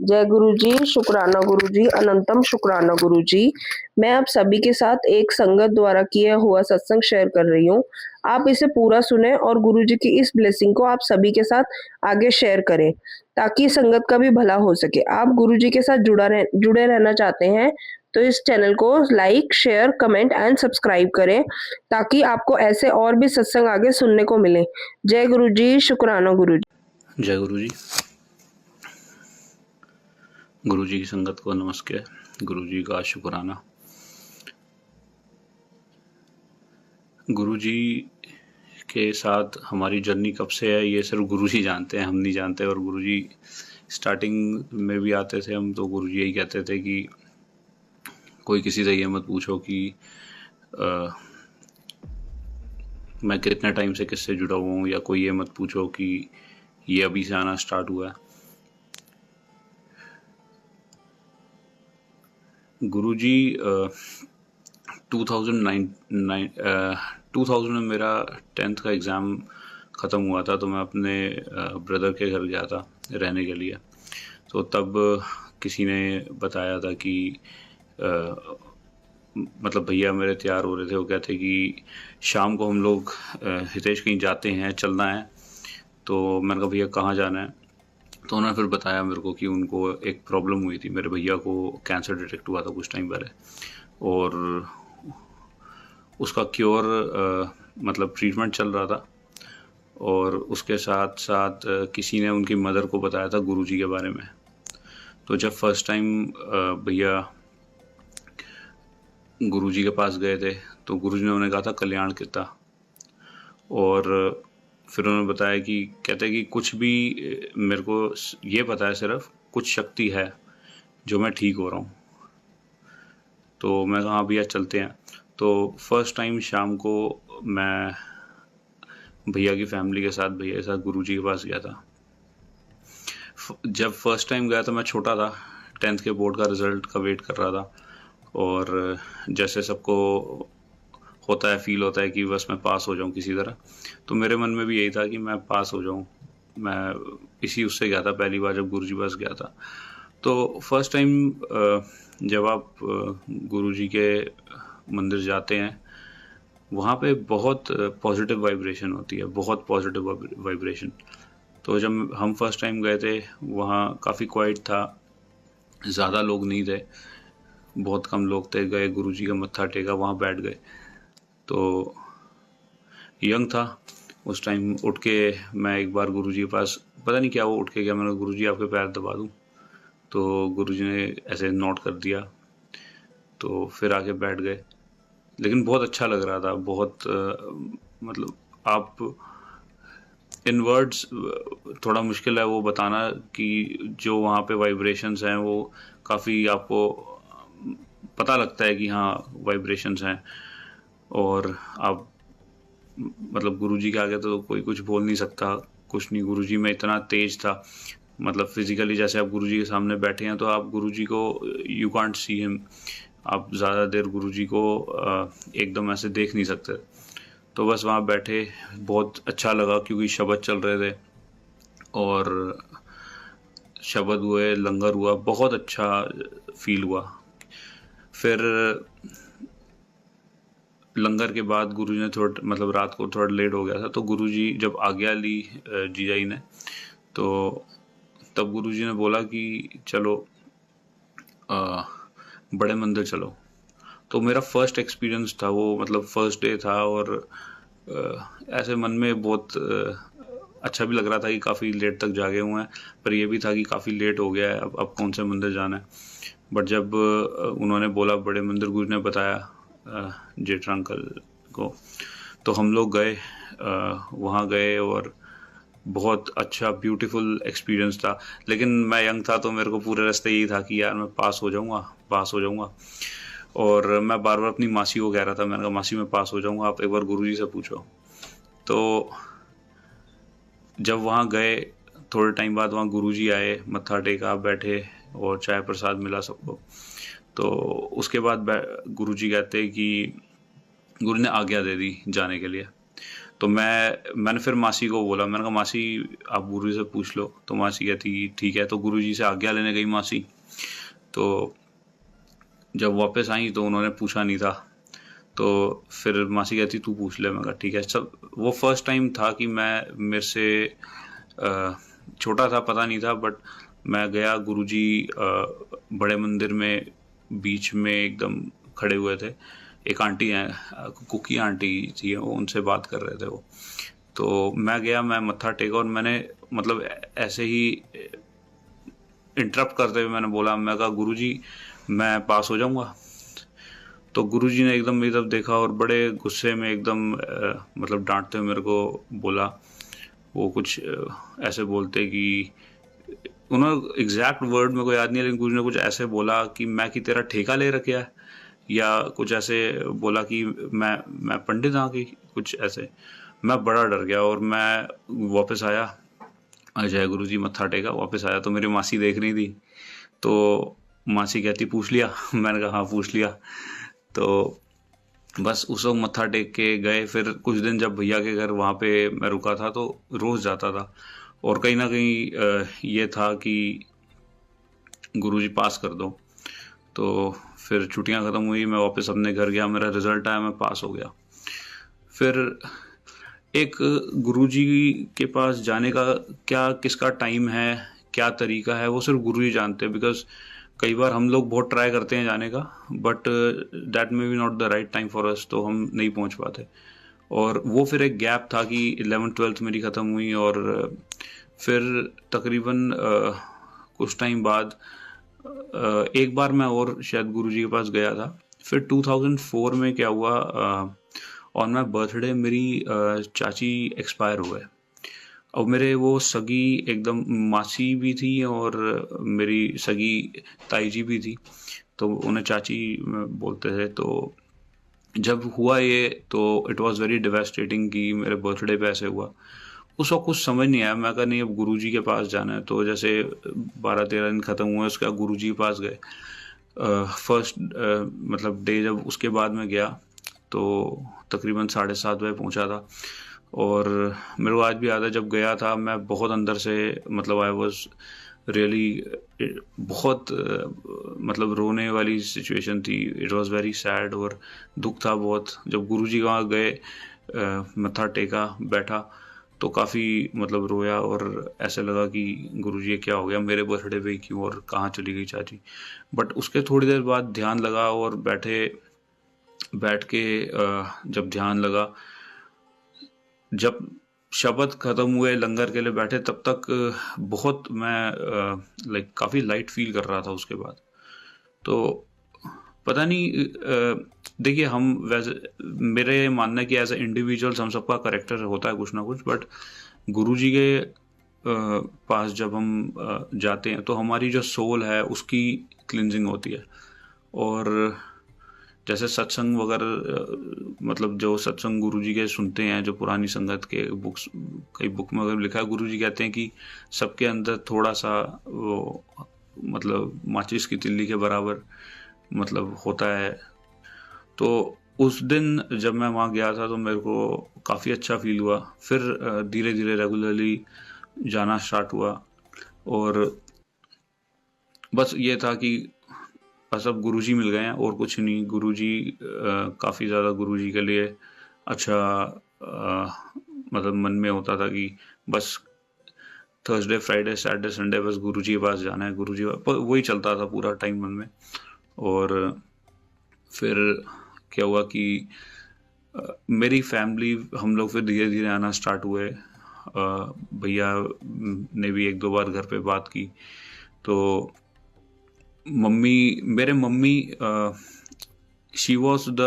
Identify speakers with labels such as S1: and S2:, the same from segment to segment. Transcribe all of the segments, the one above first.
S1: जय गुरु जी, शुक्राना गुरु जी, अनंतम शुक्राना गुरु जी। मैं आप सभी के साथ एक संगत द्वारा किया हुआ सत्संग शेयर कर रही हूँ। आप इसे पूरा सुने और गुरु जी की इस ब्लेसिंग को आप सभी के साथ आगे शेयर करें, ताकि संगत का भी भला हो सके। आप गुरु जी के साथ जुड़े रहना चाहते हैं, तो इस चैनल को like, share, comment and subscribe करें, ताकि आपको ऐसे और भी सत्संग आगे सुनने को मिले। जय गुरु जी, शुक्राना गुरु जी।
S2: जय गुरु जी। गुरु जी की संगत को नमस्कार, गुरु जी का शुक्राना। गुरु जी के साथ हमारी जर्नी कब से है ये सिर्फ गुरु जी जानते हैं, हम नहीं जानते। और गुरु जी स्टार्टिंग में भी आते थे हम, तो गुरु जी यही कहते थे कि कोई किसी से ये मत पूछो कि मैं कितने टाइम से किससे जुड़ा हुआ हूँ, या कोई ये मत पूछो कि ये अभी से आना स्टार्ट हुआ है। गुरु जी 2000 में मेरा 10th का एग्ज़ाम ख़त्म हुआ था, तो मैं अपने ब्रदर के घर गया था रहने के लिए। तो तब किसी ने बताया था कि मतलब भैया मेरे तैयार हो रहे थे, वो कहते कि शाम को हम लोग हितेश कहीं जाते हैं, चलना है। तो मैंने कहा भैया कहाँ जाना है? तो उन्होंने फिर बताया मेरे को कि उनको एक प्रॉब्लम हुई थी, मेरे भैया को कैंसर डिटेक्ट हुआ था कुछ टाइम पहले, और उसका क्योर मतलब ट्रीटमेंट चल रहा था। और उसके साथ साथ किसी ने उनकी मदर को बताया था गुरुजी के बारे में। तो जब फर्स्ट टाइम भैया गुरुजी के पास गए थे, तो गुरुजी ने उन्हें कहा था कल्याण कितना, और फिर उन्होंने बताया कि कहते कि कुछ भी मेरे को ये पता है, सिर्फ कुछ शक्ति है जो मैं ठीक हो रहा हूँ। तो मैं कहा भैया चलते हैं। तो फर्स्ट टाइम शाम को मैं भैया की फैमिली के साथ, भैया के साथ गुरुजी के पास गया था। जब फर्स्ट टाइम गया था मैं छोटा था, 10th के बोर्ड का रिज़ल्ट का वेट कर रहा था। और जैसे सबको होता है, फील होता है कि बस मैं पास हो जाऊं किसी तरह, तो मेरे मन में भी यही था कि मैं पास हो जाऊं। मैं इसी उससे गया था पहली बार जब गुरुजी पास गया था। तो फर्स्ट टाइम जब आप गुरुजी के मंदिर जाते हैं, वहाँ पे बहुत पॉजिटिव वाइब्रेशन होती है, बहुत पॉजिटिव वाइब्रेशन। तो जब हम फर्स्ट टाइम गए थे, वहाँ काफ़ी क्वाइट था, ज़्यादा लोग नहीं थे, बहुत कम लोग थे। गए गुरुजी का मत्था टेका, वहाँ बैठ गए। तो यंग था उस टाइम, उठ के मैं एक बार गुरुजी के पास, पता नहीं क्या वो उठ के गया, मैंने गुरुजी आपके पैर दबा दूं? तो गुरुजी ने ऐसे नोट कर दिया, तो फिर आके बैठ गए। लेकिन बहुत अच्छा लग रहा था, बहुत मतलब आप इन वर्ड्स थोड़ा मुश्किल है वो बताना कि जो वहाँ पे वाइब्रेशंस हैं वो काफ़ी आपको पता लगता है कि हाँ वाइब्रेशंस हैं। और आप मतलब गुरुजी के आगे तो कोई कुछ बोल नहीं सकता, कुछ नहीं। गुरुजी में इतना तेज था, मतलब फिजिकली जैसे आप गुरुजी के सामने बैठे हैं तो आप गुरुजी को यू कांट सी हिम, आप ज़्यादा देर गुरुजी को एकदम ऐसे देख नहीं सकते। तो बस वहाँ बैठे, बहुत अच्छा लगा क्योंकि शब्द चल रहे थे और शब्द हुए, लंगर हुआ, बहुत अच्छा फील हुआ। फिर लंगर के बाद गुरुजी ने थोड़ा, मतलब रात को थोड़ा लेट हो गया था, तो गुरुजी जब आज्ञा ली जीजा जी ने, तो तब गुरुजी ने बोला कि चलो बड़े मंदिर चलो। तो मेरा फर्स्ट एक्सपीरियंस था वो, मतलब फर्स्ट डे था, और ऐसे मन में बहुत अच्छा भी लग रहा था कि काफ़ी लेट तक जागे हुए हैं, पर ये भी था कि काफ़ी लेट हो गया है, अब कौन से मंदिर जाना है। बट जब उन्होंने बोला बड़े मंदिर, गुरु ने बताया जेठा अंकल को, तो हम लोग गए, वहाँ गए, और बहुत अच्छा ब्यूटीफुल एक्सपीरियंस था। लेकिन मैं यंग था, तो मेरे को पूरे रास्ते यही था कि यार मैं पास हो जाऊँगा, पास हो जाऊँगा। और मैं बार बार अपनी मासी को कह रहा था, मैंने कहा मासी मैं पास हो जाऊँगा, आप एक बार गुरुजी से पूछो। तो जब वहाँ गए, थोड़े टाइम बाद वहाँ गुरुजी आए, मत्था टेका, बैठे, और चाय प्रसाद मिला सबको। तो उसके बाद गुरुजी कहते कि गुरु ने आज्ञा दे दी जाने के लिए। तो मैंने फिर मासी को बोला, मैंने कहा मासी आप गुरुजी से पूछ लो। तो मासी कहती ठीक है। तो गुरुजी से आज्ञा लेने गई मासी। तो जब वापस आई तो उन्होंने पूछा नहीं था। तो फिर मासी कहती तू पूछ ले। मैं कहा ठीक है। सब वो फर्स्ट टाइम था कि मेरे से छोटा था, पता नहीं था, बट मैं गया। गुरुजी बड़े मंदिर में बीच में एकदम खड़े हुए थे। एक आंटी हैं, कुकी आंटी थी, वो उनसे बात कर रहे थे वो। तो मैं गया, मैं मत्था टेका और मैंने मतलब ऐसे ही इंटरप्ट करते हुए मैंने बोला, मैं कहा गुरुजी मैं पास हो जाऊंगा। तो गुरुजी ने एकदम मेरी तरफ देखा और बड़े गुस्से में एकदम मतलब डांटते हुए मेरे को बोला। वो कुछ ऐसे बोलते कि उन्होंने एग्जैक्ट वर्ड मेरे को याद नहीं है, लेकिन गुरुजी ने कुछ ऐसे बोला कि मैं कि तेरा ठेका ले रखा है, या कुछ ऐसे बोला कि मैं पंडित हाँ की, कुछ ऐसे। मैं बड़ा डर गया और मैं वापस आया। जय गुरुजी मत्था टेका, वापस आया तो मेरी मासी देख रही थी। तो मासी कहती पूछ लिया? मैंने कहा हाँ पूछ लिया। तो बस उस वक्त मत्था टेक के गए। फिर कुछ दिन जब भैया के घर वहाँ पे मैं रुका था तो रोज़ जाता था, और कहीं ना कहीं ये था कि गुरुजी पास कर दो। तो फिर छुट्टियां ख़त्म हुई, मैं वापस अपने घर गया, मेरा रिज़ल्ट आया, मैं पास हो गया। फिर एक गुरुजी के पास जाने का क्या किसका टाइम है, क्या तरीका है, वो सिर्फ गुरुजी जानते हैं। बिकॉज कई बार हम लोग बहुत ट्राई करते हैं जाने का, but that may be not the right time for us, तो हम नहीं पहुंच पाते। और वो फिर एक गैप था कि 11th-12th मेरी ख़त्म हुई, और फिर तकरीबन कुछ टाइम बाद एक बार मैं और शायद गुरुजी के पास गया था। फिर 2004 में क्या हुआ, ऑन माई बर्थडे मेरी चाची एक्सपायर हुए। अब मेरे वो सगी एकदम मासी भी थी और मेरी सगी ताई जी भी थी, तो उन्हें चाची बोलते थे। तो जब हुआ ये तो इट वाज वेरी डिवास्टेटिंग कि मेरे बर्थडे पे ऐसे हुआ। उस वक्त कुछ समझ नहीं आया। मैं कहा नहीं अब गुरुजी के पास जाना है। तो जैसे 12-13 दिन ख़त्म हुए, उसके बाद गुरुजी के पास गए। फर्स्ट मतलब डे जब उसके बाद में गया तो तकरीबन 7:30 बजे पहुंचा था। और मेरे को आज भी याद है जब गया था, मैं बहुत अंदर से मतलब आई वॉज रियली बहुत मतलब रोने वाली सिचुएशन थी। इट वाज वेरी सैड और दुख था बहुत। जब गुरुजी वहाँ गए, मत्था टेका, बैठा, तो काफ़ी मतलब रोया और ऐसे लगा कि गुरुजी ये क्या हो गया, मेरे बर्थडे पे क्यों, और कहाँ चली गई चाची। बट उसके थोड़ी देर बाद ध्यान लगा और बैठ के जब ध्यान लगा, जब शब्द ख़त्म हुए, लंगर के लिए बैठे, तब तक बहुत मैं लाइक काफ़ी लाइट फील कर रहा था उसके बाद। तो पता नहीं, देखिए हम वैसे मेरे मानना है कि एज ए इंडिविजुअल्स हम सबका करेक्टर होता है कुछ ना कुछ, बट गुरुजी के पास जब हम जाते हैं तो हमारी जो सोल है उसकी क्लिनजिंग होती है। और जैसे सत्संग वगैरह मतलब जो सत्संग गुरुजी के सुनते हैं, जो पुरानी संगत के बुक्स, कई बुक में अगर लिखा है, गुरुजी कहते हैं कि सबके अंदर थोड़ा सा वो मतलब माचिस की तिल्ली के बराबर मतलब होता है। तो उस दिन जब मैं वहाँ गया था तो मेरे को काफ़ी अच्छा फील हुआ। फिर धीरे धीरे रेगुलरली जाना स्टार्ट हुआ, और बस ये था कि बस अब गुरुजी मिल गए हैं और कुछ नहीं। गुरुजी काफ़ी ज़्यादा गुरुजी के लिए अच्छा मतलब मन में होता था कि बस थर्सडे, फ्राइडे, सैटरडे, संडे बस गुरुजी के पास जाना है, गुरुजी वही चलता था पूरा टाइम मन में। और फिर क्या हुआ कि मेरी फैमिली, हम लोग फिर धीरे धीरे आना स्टार्ट हुए। भैया ने भी 1-2 बार घर पे बात की। तो मेरे mummy she was the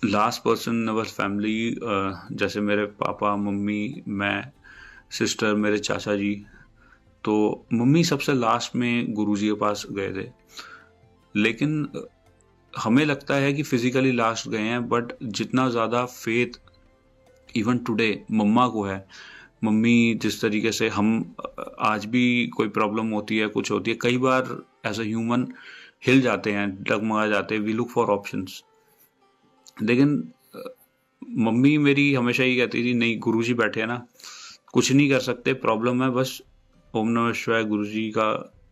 S2: last person in our family. जैसे मेरे पापा, मम्मी, मैं, सिस्टर, मेरे चाचा जी, तो मम्मी सबसे लास्ट में गुरुजी के पास गए थे। लेकिन हमें लगता है कि फिजिकली लास्ट गए हैं, बट जितना ज़्यादा फेथ इवन टुडे मम्मा को है, मम्मी जिस तरीके से हम आज भी कोई प्रॉब्लम होती है, कुछ होती है, कई बार एज अ ह्यूमन हिल जाते हैं, डगमगा जाते हैं, वी लुक फॉर ऑप्शंस। लेकिन मम्मी मेरी हमेशा ये कहती थी, नहीं गुरुजी बैठे हैं ना, कुछ नहीं कर सकते, प्रॉब्लम है बस ओम नमः शिवाय गुरुजी का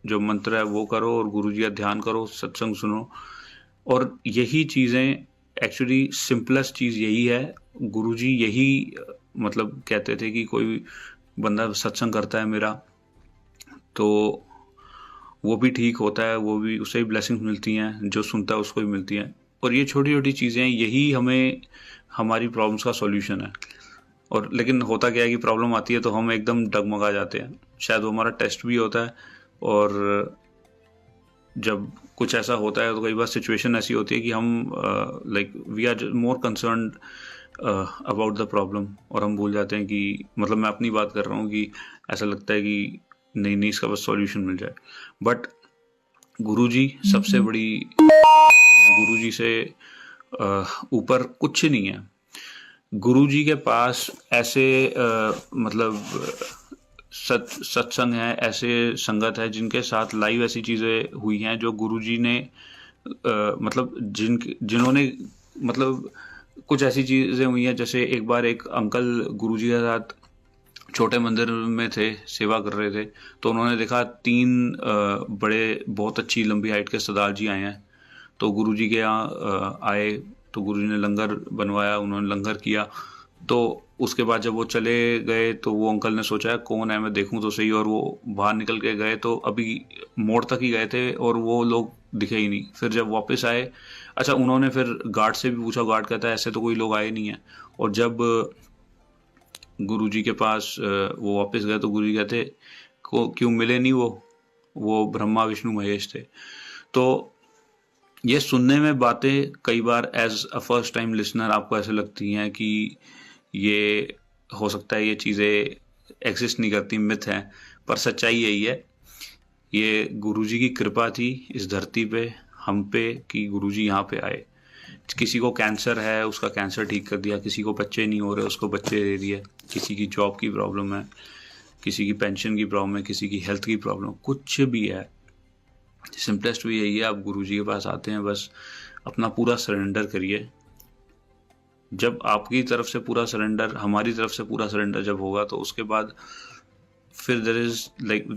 S2: जो मंत्र है वो करो और गुरुजी का ध्यान करो, सत्संग सुनो। और यही चीज़ें एक्चुअली सिंपलेस्ट चीज़ यही है। गुरुजी यही मतलब कहते थे कि कोई बंदा सत्संग करता है मेरा तो वो भी ठीक होता है, वो भी उसे भी ब्लेसिंग्स मिलती हैं, जो सुनता है उसको भी मिलती हैं। और ये छोटी छोटी चीज़ें यही हमें हमारी प्रॉब्लम्स का सॉल्यूशन है। और लेकिन होता क्या है कि प्रॉब्लम आती है तो हम एकदम डगमगा जाते हैं, शायद वो हमारा टेस्ट भी होता है। और जब कुछ ऐसा होता है तो कई बार सिचुएशन ऐसी होती है कि हम like we are more concerned about the problem, और हम भूल जाते हैं कि मतलब मैं अपनी बात कर रहा हूँ कि ऐसा लगता है कि नहीं नहीं इसका बस सॉल्यूशन मिल जाए। बट गुरुजी सबसे बड़ी, गुरुजी से ऊपर कुछ नहीं है। गुरुजी के पास ऐसे मतलब सत्संग है, ऐसे संगत है जिनके साथ लाइव ऐसी चीज़ें हुई हैं जो गुरुजी ने मतलब जिन्होंने मतलब कुछ ऐसी चीज़ें हुई हैं। जैसे एक बार एक अंकल गुरुजी के साथ छोटे मंदिर में थे, सेवा कर रहे थे, तो उन्होंने देखा 3 बड़े बहुत अच्छी लंबी हाइट के सरदार जी आए हैं। तो गुरुजी के यहाँ आए तो गुरुजी ने लंगर बनवाया, उन्होंने लंगर किया। तो उसके बाद जब वो चले गए तो वो अंकल ने सोचा कौन है, मैं देखूं तो सही, और वो बाहर निकल के गए तो अभी मोड़ तक ही गए थे और वो लोग दिखे ही नहीं। फिर जब वापस आए, अच्छा उन्होंने फिर गार्ड से भी पूछा, गार्ड कहता है ऐसे तो कोई लोग आए नहीं है। और जब गुरुजी के पास वो वापस गए तो गुरुजी कहते को क्यों मिले नहीं, वो ब्रह्मा विष्णु महेश थे। तो ये सुनने में बातें कई बार as a first time listener आपको ऐसे लगती हैं कि ये हो सकता है ये चीज़ें एग्जिस्ट नहीं करती, मिथ हैं, पर सच्चाई यही है। ये गुरुजी की कृपा थी इस धरती पे हम पे कि गुरुजी यहाँ पे आए। किसी को कैंसर है उसका कैंसर ठीक कर दिया, किसी को बच्चे नहीं हो रहे उसको बच्चे दे दिए, किसी की जॉब की प्रॉब्लम है, किसी की पेंशन की प्रॉब्लम है, किसी की हेल्थ की प्रॉब्लम, कुछ भी है, सिंपलेस्ट भी यही है, आप गुरुजी के पास आते हैं, बस अपना पूरा सरेंडर करिए। जब आपकी तरफ से पूरा सरेंडर, हमारी तरफ से पूरा सरेंडर जब होगा तो उसके बाद फिर there is like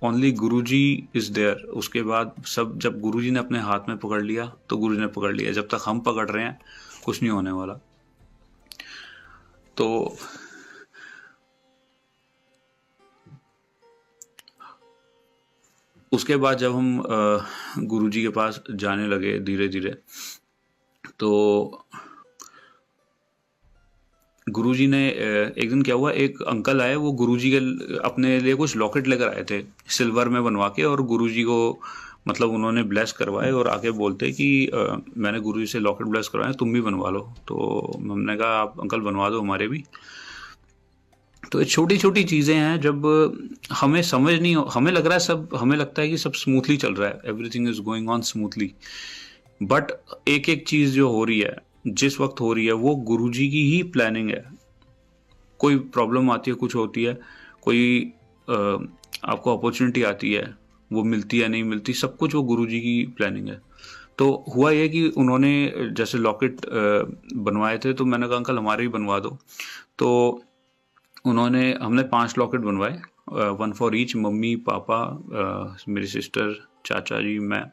S2: only Guruji is there. उसके बाद सब, जब गुरुजी ने अपने हाथ में पकड़ लिया तो गुरुजी ने पकड़ लिया, जब तक हम पकड़ रहे हैं कुछ नहीं होने वाला। तो उसके बाद जब हम गुरुजी के पास जाने लगे धीरे धीरे, तो गुरुजी ने एक दिन क्या हुआ, एक अंकल आए, वो गुरुजी के अपने लिए कुछ लॉकेट लेकर आए थे सिल्वर में बनवा के, और गुरुजी को मतलब उन्होंने ब्लेस करवाए और आके बोलते कि मैंने गुरुजी से लॉकेट ब्लेस करवाए, तुम भी बनवा लो। तो हमने कहा आप अंकल बनवा दो हमारे भी। तो ये छोटी छोटी चीज़ें हैं, जब हमें समझ नहीं हो, हमें लग रहा है सब, हमें लगता है कि सब स्मूथली चल रहा है, everything is going on smoothly, but एक एक चीज़ जो हो रही है जिस वक्त हो रही है वो गुरुजी की ही प्लानिंग है। कोई प्रॉब्लम आती है, कुछ होती है, कोई आपको अपॉर्चुनिटी आती है, वो मिलती है नहीं मिलती, सब कुछ वो गुरुजी की प्लानिंग है। तो हुआ ये कि उन्होंने जैसे लॉकेट बनवाए थे, तो मैंने कहा अंकल हमारे भी बनवा दो। तो हमने 5 लॉकेट बनवाए, 1 फॉर ईच, मम्मी पापा मेरी सिस्टर, चाचा जी, मैं।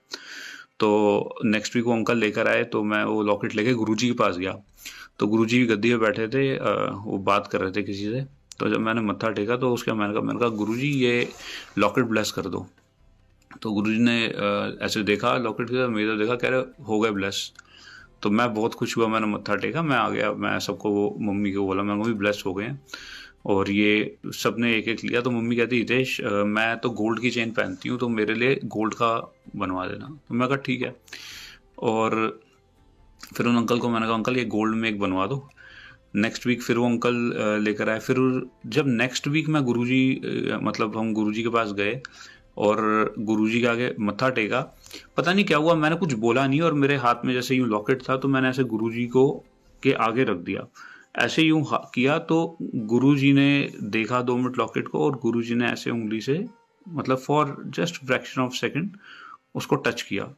S2: तो नेक्स्ट वीक वो अंकल लेकर आए तो मैं वो लॉकेट लेके गुरुजी के पास गया। तो गुरुजी भी गद्दी पे बैठे थे, वो बात कर रहे थे किसी से। तो जब मैंने मत्था टेका तो उसके मैंने कहा गुरुजी ये लॉकेट ब्लेस कर दो। तो गुरुजी ने ऐसे देखा लॉकेट की तरफ, मेरी तरफ देखा, कह रहे हो गए ब्लेस। तो मैं बहुत खुश हुआ, मैंने मत्था टेका, मैं आ गया, मैं सबको वो मम्मी को बोला, मैं मम्मी ब्लेस हो गए हैं। और ये सब ने एक एक लिया। तो मम्मी कहती हितेश मैं तो गोल्ड की चेन पहनती हूँ तो मेरे लिए गोल्ड का बनवा देना। तो मैं कहा ठीक है। और फिर उन अंकल को मैंने कहा अंकल ये गोल्ड में एक बनवा दो। नेक्स्ट वीक फिर वो अंकल लेकर आए। फिर जब नेक्स्ट वीक मैं गुरुजी मतलब हम गुरुजी के पास गए और गुरुजी के आगे मत्था टेका, पता नहीं क्या हुआ, मैंने कुछ बोला नहीं और मेरे हाथ में जैसे यूं लॉकेट था तो मैंने ऐसे गुरुजी को के आगे रख दिया, ऐसे यूं किया। तो गुरुजी ने देखा 2 मिनट लॉकेट को और गुरुजी ने ऐसे उंगली से मतलब for just fraction of second उसको टच किया।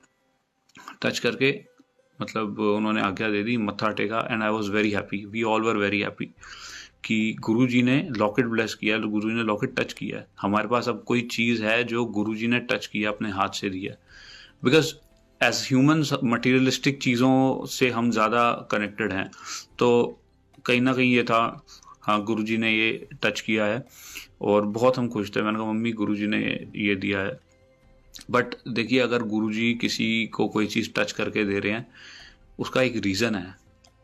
S2: टच करके मतलब उन्होंने आज्ञा दे दी, मत्था टेका, and I was very happy, we all were very happy कि गुरुजी ने लॉकेट ब्लेस किया, गुरुजी ने लॉकेट टच किया है। हमारे पास अब कोई चीज़ है जो गुरुजी ने टच किया, अपने हाथ से दिया। बिकॉज एज ह्यूमंस मटीरियलिस्टिक चीज़ों से हम ज़्यादा कनेक्टेड हैं, तो कहीं ना कहीं ये था, हाँ गुरुजी ने ये टच किया है, और बहुत हम खुश थे। मैंने कहा मम्मी गुरुजी ने ये दिया है। बट देखिए, अगर गुरुजी किसी को कोई चीज़ टच करके दे रहे हैं, उसका एक रीज़न है।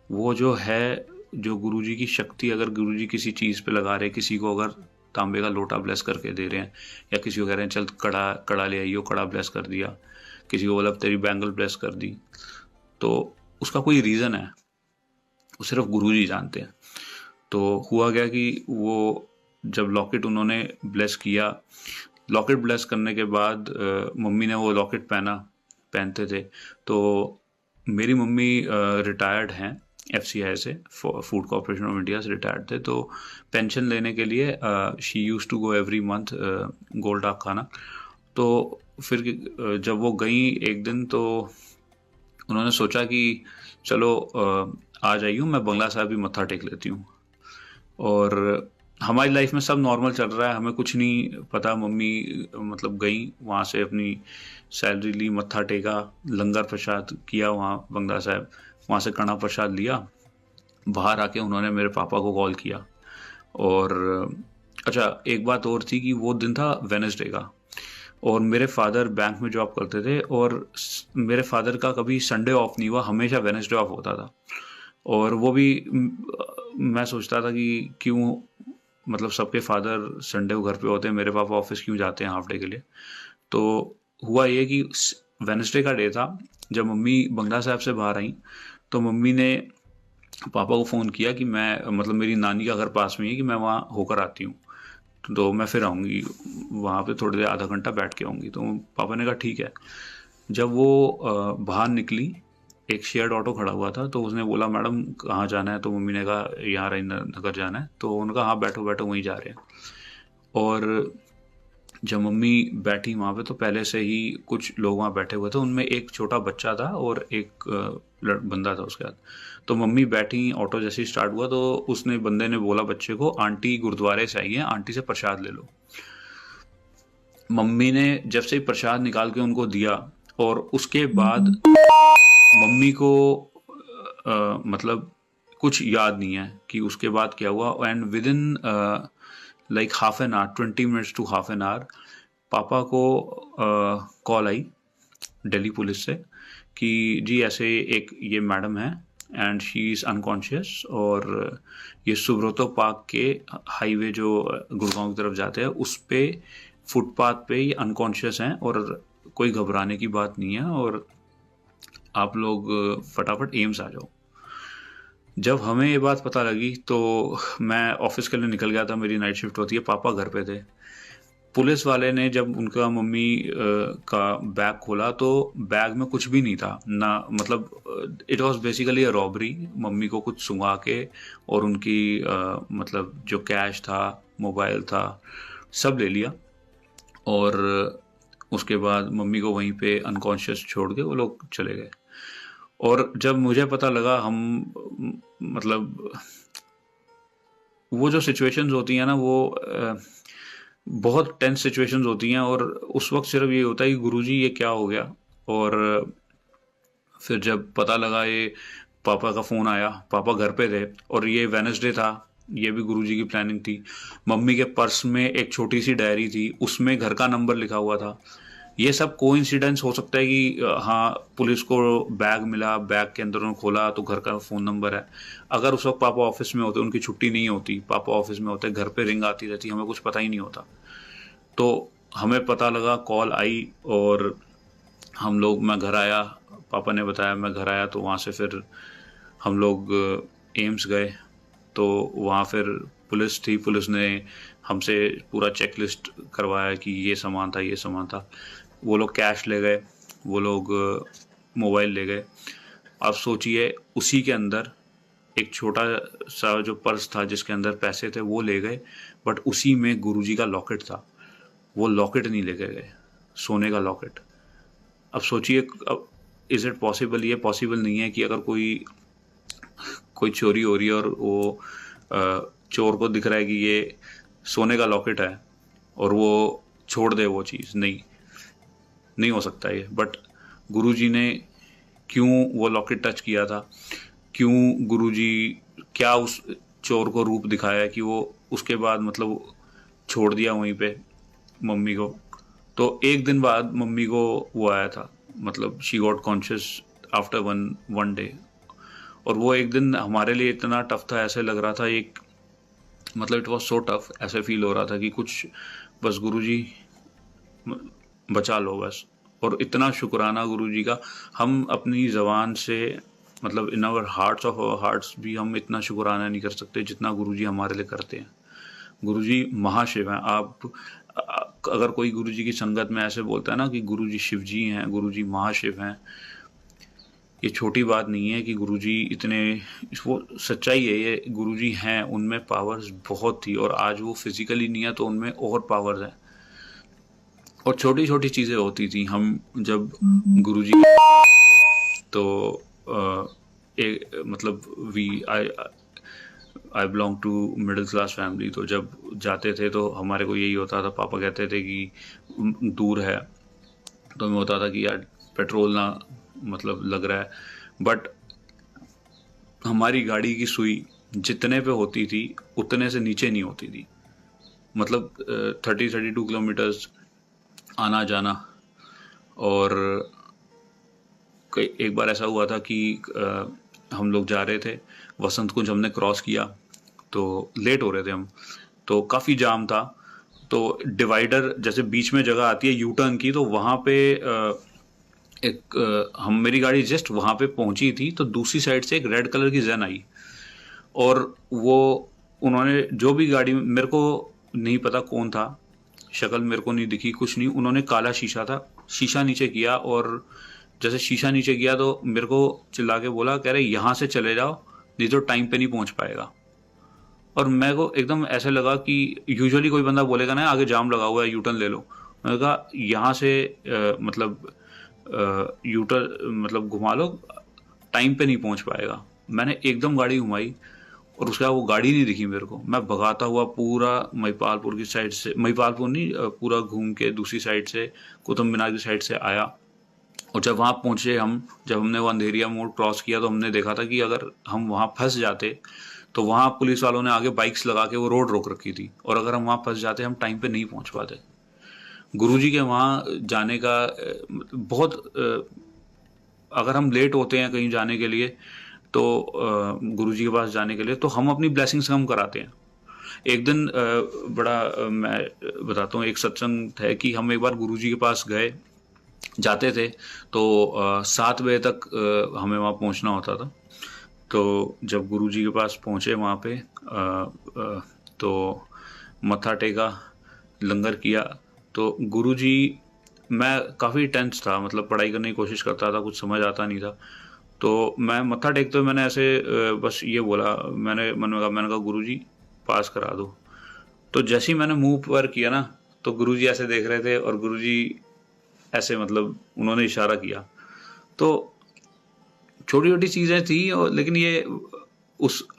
S2: वो जो है, जो गुरुजी की शक्ति अगर गुरुजी किसी चीज़ पे लगा रहे, किसी को अगर तांबे का लोटा ब्लेस करके दे रहे हैं, या किसी को कह रहे हैं चल कड़ा कड़ा ले आइयो, कड़ा ब्लेस कर दिया, किसी को बोला तेरी बैंगल ब्लेस कर दी, तो उसका कोई रीज़न है, वो सिर्फ गुरुजी जानते हैं। तो हुआ गया कि वो जब लॉकेट उन्होंने ब्लेस किया, लॉकेट ब्लेस करने के बाद मम्मी ने वो लॉकेट पहनते थे। तो मेरी मम्मी रिटायर्ड हैं FCI से, फूड कॉर्पोरेशन ऑफ इंडिया से रिटायर्ड थे। तो पेंशन लेने के लिए she use to go every month Gol Dak Khana. तो फिर जब वो गई एक दिन, तो उन्होंने सोचा कि चलो आ जाइए, मैं बंगला साहब भी मत्था टेक लेती हूँ। और हमारी लाइफ में सब नॉर्मल चल रहा है, हमें कुछ नहीं पता। मम्मी मतलब गई वहाँ से, अपनी सैलरी ली, मत्था टेका, लंगर प्रसाद किया वहाँ बंगला साहब, वहाँ से कड़ा प्रसाद लिया। बाहर आके उन्होंने मेरे पापा को कॉल किया। और अच्छा, एक बात और थी कि वो दिन था वेडनेसडे का, और मेरे फादर बैंक में जॉब करते थे, और मेरे फादर का कभी संडे ऑफ नहीं हुआ, हमेशा वेडनेसडे ऑफ होता था। और वो भी मैं सोचता था कि क्यों, मतलब सबके फादर संडे को घर पे होते हैं, मेरे पापा ऑफिस क्यों जाते हैं हाफ डे के लिए। तो हुआ ये कि वेडनेसडे का डे था। जब मम्मी बंगला साहब से बाहर आई, तो मम्मी ने पापा को फ़ोन किया कि मैं, मतलब मेरी नानी का घर पास में है, कि मैं वहाँ होकर आती हूँ, तो मैं फिर आऊँगी वहाँ पे, थोड़ी देर आधा घंटा बैठ के आऊँगी। तो पापा ने कहा ठीक है। जब वो बाहर निकली, एक शेयर्ड ऑटो खड़ा हुआ था, तो उसने बोला मैडम कहाँ जाना है, तो मम्मी ने कहा यहाँ राजेंद्र नगर जाना है। तो उन्होंने कहा हाँ बैठो बैठो, वहीं जा रहे हैं। और जब मम्मी बैठी वहाँ पे, तो पहले से ही कुछ लोग वहाँ बैठे हुए थे, उनमें एक छोटा बच्चा था और एक बंदा था उसके साथ। तो मम्मी बैठी, ऑटो जैसे ही स्टार्ट हुआ, तो उसने, बंदे ने बोला बच्चे को, आंटी गुरुद्वारे से आई है, आंटी से प्रसाद ले लो। मम्मी ने जब से ही प्रसाद निकाल के उनको दिया, और उसके बाद मम्मी को मतलब कुछ याद नहीं है कि उसके बाद क्या हुआ। And within like half an hour, 20 minutes to half an hour, papa को कॉल आई दिल्ली पुलिस से कि जी ऐसे एक ये मैडम है, एंड शी इज़ अनकॉन्शियस, और ये सुब्रतो पार्क के हाईवे जो गुड़गांव की तरफ जाते हैं, उस पे फुटपाथ पे ये अनकॉन्शियस हैं, और कोई घबराने की बात नहीं है, और आप लोग फटाफट एम्स आ जाओ। जब हमें ये बात पता लगी, तो मैं ऑफिस के लिए निकल गया था, मेरी नाइट शिफ्ट होती है, पापा घर पे थे। पुलिस वाले ने जब उनका मम्मी का बैग खोला, तो बैग में कुछ भी नहीं था ना, मतलब it was basically a robbery. Mummy को कुछ सुंघा के, और उनकी मतलब जो कैश था, मोबाइल था, सब ले लिया। और उसके बाद मम्मी को वहीं पे अनकॉन्शियस छोड़ के वो लोग चले गए। और जब मुझे पता लगा, हम मतलब वो जो सिचुएशंस होती हैं ना, वो बहुत टेंस सिचुएशंस होती हैं, और उस वक्त सिर्फ ये होता है कि गुरुजी ये क्या हो गया। और फिर जब पता लगा, ये पापा का फ़ोन आया, पापा घर पे थे, और ये वेडनेसडे था, ये भी गुरुजी की प्लानिंग थी। मम्मी के पर्स में एक छोटी सी डायरी थी, उसमें घर का नंबर लिखा हुआ था। ये सब कोइंसिडेंस हो सकता है कि हाँ पुलिस को बैग मिला, बैग के अंदर उन्होंने खोला तो घर का फ़ोन नंबर है। अगर उस वक्त पापा ऑफिस में होते, उनकी छुट्टी नहीं होती, पापा ऑफिस में होते, घर पे रिंग आती रहती, हमें कुछ पता ही नहीं होता। तो हमें पता लगा, कॉल आई, और हम लोग, मैं घर आया, पापा ने बताया, मैं घर आया, तो वहाँ से फिर हम लोग एम्स गए। तो वहाँ फिर पुलिस थी, पुलिस ने हमसे पूरा चेक लिस्ट करवाया कि ये सामान था, ये सामान था। वो लोग कैश ले गए, वो लोग मोबाइल ले गए। आप सोचिए, उसी के अंदर एक छोटा सा जो पर्स था जिसके अंदर पैसे थे, वो ले गए, बट उसी में गुरुजी का लॉकेट था। वो लॉकेट नहीं लेके गए, सोने का लॉकेट। अब सोचिए, अब इज़ इट पॉसिबल? ये पॉसिबल नहीं है कि अगर कोई चोरी हो रही है और वो चोर को दिख रहा है कि ये सोने का लॉकेट है और वो छोड़ दे वो चीज़। नहीं हो सकता ये। बट गुरुजी ने क्यों वो लॉकेट टच किया था, क्यों गुरुजी, क्या उस चोर को रूप दिखाया कि वो उसके बाद मतलब छोड़ दिया वहीं पे मम्मी को। तो एक दिन बाद मम्मी को वो आया था, मतलब she got conscious after one day. और वो एक दिन हमारे लिए इतना टफ था, ऐसे लग रहा था एक, मतलब इट वॉज सो टफ, ऐसे फील हो रहा था कि कुछ बस गुरुजी बचा लो बस। और इतना शुक्राना गुरुजी का, हम अपनी ज़बान से, मतलब in our hearts of our hearts भी हम इतना शुक्राना नहीं कर सकते जितना गुरुजी हमारे लिए करते हैं। गुरुजी महाशिव हैं। अगर कोई गुरुजी की संगत में ऐसे बोलता है ना कि गुरुजी शिव जी हैं, गुरुजी महाशिव हैं, ये छोटी बात नहीं है कि गुरुजी इतने, वो सच्चाई है, ये गुरुजी हैं, उनमें पावर्स बहुत थी और आज वो फिजिकली नहीं है तो उनमें और पावर्स हैं। और छोटी छोटी चीज़ें होती थी। हम जब गुरुजी तो मतलब I belong to middle class family, तो जब जाते थे तो हमारे को यही होता था, पापा कहते थे कि दूर है, तो हमें होता था कि यार पेट्रोल ना मतलब लग रहा है। बट हमारी गाड़ी की सुई जितने पे होती थी उतने से नीचे नहीं होती थी, मतलब 32 किलोमीटर्स आना जाना। और एक बार ऐसा हुआ था कि हम लोग जा रहे थे वसंत कुंज, हमने क्रॉस किया तो लेट हो रहे थे हम, तो काफ़ी जाम था। तो डिवाइडर जैसे बीच में जगह आती है यू टर्न की, तो वहाँ पे मेरी गाड़ी जस्ट वहाँ पे पहुँची थी, तो दूसरी साइड से एक रेड कलर की जैन आई और वो उन्होंने जो भी गाड़ी, मेरे को नहीं पता कौन था, शक्ल मेरे को नहीं दिखी, कुछ नहीं, उन्होंने काला शीशा था, शीशा नीचे किया और जैसे शीशा नीचे किया तो मेरे को चिल्ला के बोला, कह रहे यहाँ से चले जाओ नहीं तो टाइम पे नहीं पहुँच पाएगा। और मेरे को एकदम ऐसे लगा कि यूजुअली कोई बंदा बोलेगा ना आगे जाम लगा हुआ है यू टर्न ले लो, मैंने कहा यहाँ से मतलब यू टर्न मतलब घुमा लो, टाइम पे नहीं पहुँच पाएगा। मैंने एकदम गाड़ी घुमाई और उसके बाद वो गाड़ी नहीं दिखी मेरे को। मैं भगाता हुआ पूरा महिपालपुर की साइड से, महिपालपुर नहीं, पूरा घूम के दूसरी साइड से कुतुब मीनार की साइड से आया। और जब वहाँ पहुँचे जब हमने वो अंधेरिया मोड़ क्रॉस किया तो हमने देखा था कि अगर हम वहाँ फंस जाते तो वहाँ पुलिस वालों ने आगे बाइक्स लगा के वो रोड रोक रखी थी, और अगर हम वहाँ फंस जाते हम टाइम पे नहीं पहुँच पाते। गुरुजी के वहाँ जाने का बहुत, अगर हम लेट होते हैं कहीं जाने के लिए तो गुरुजी के पास जाने के लिए, तो हम अपनी ब्लेसिंग्स कम कराते हैं। एक दिन बड़ा मैं बताता हूँ, एक सत्संग है कि हम एक बार गुरुजी के पास गए, जाते थे तो 7 बजे तक हमें वहाँ पहुँचना होता था। तो जब गुरुजी के पास पहुँचे वहाँ पे तो मत्था टेका, लंगर किया, तो गुरुजी, मैं काफ़ी टेंस था, मतलब पढ़ाई करने की कोशिश करता था, कुछ समझ आता नहीं था। तो मैं मत्था टेकते हुए मैंने ऐसे बस ये बोला, मैंने मन में कहा गुरुजी पास करा दो। तो जैसे ही मैंने मुंह पर किया ना तो गुरुजी ऐसे देख रहे थे और गुरुजी ऐसे, मतलब उन्होंने इशारा किया। तो छोटी छोटी चीज़ें थी और लेकिन ये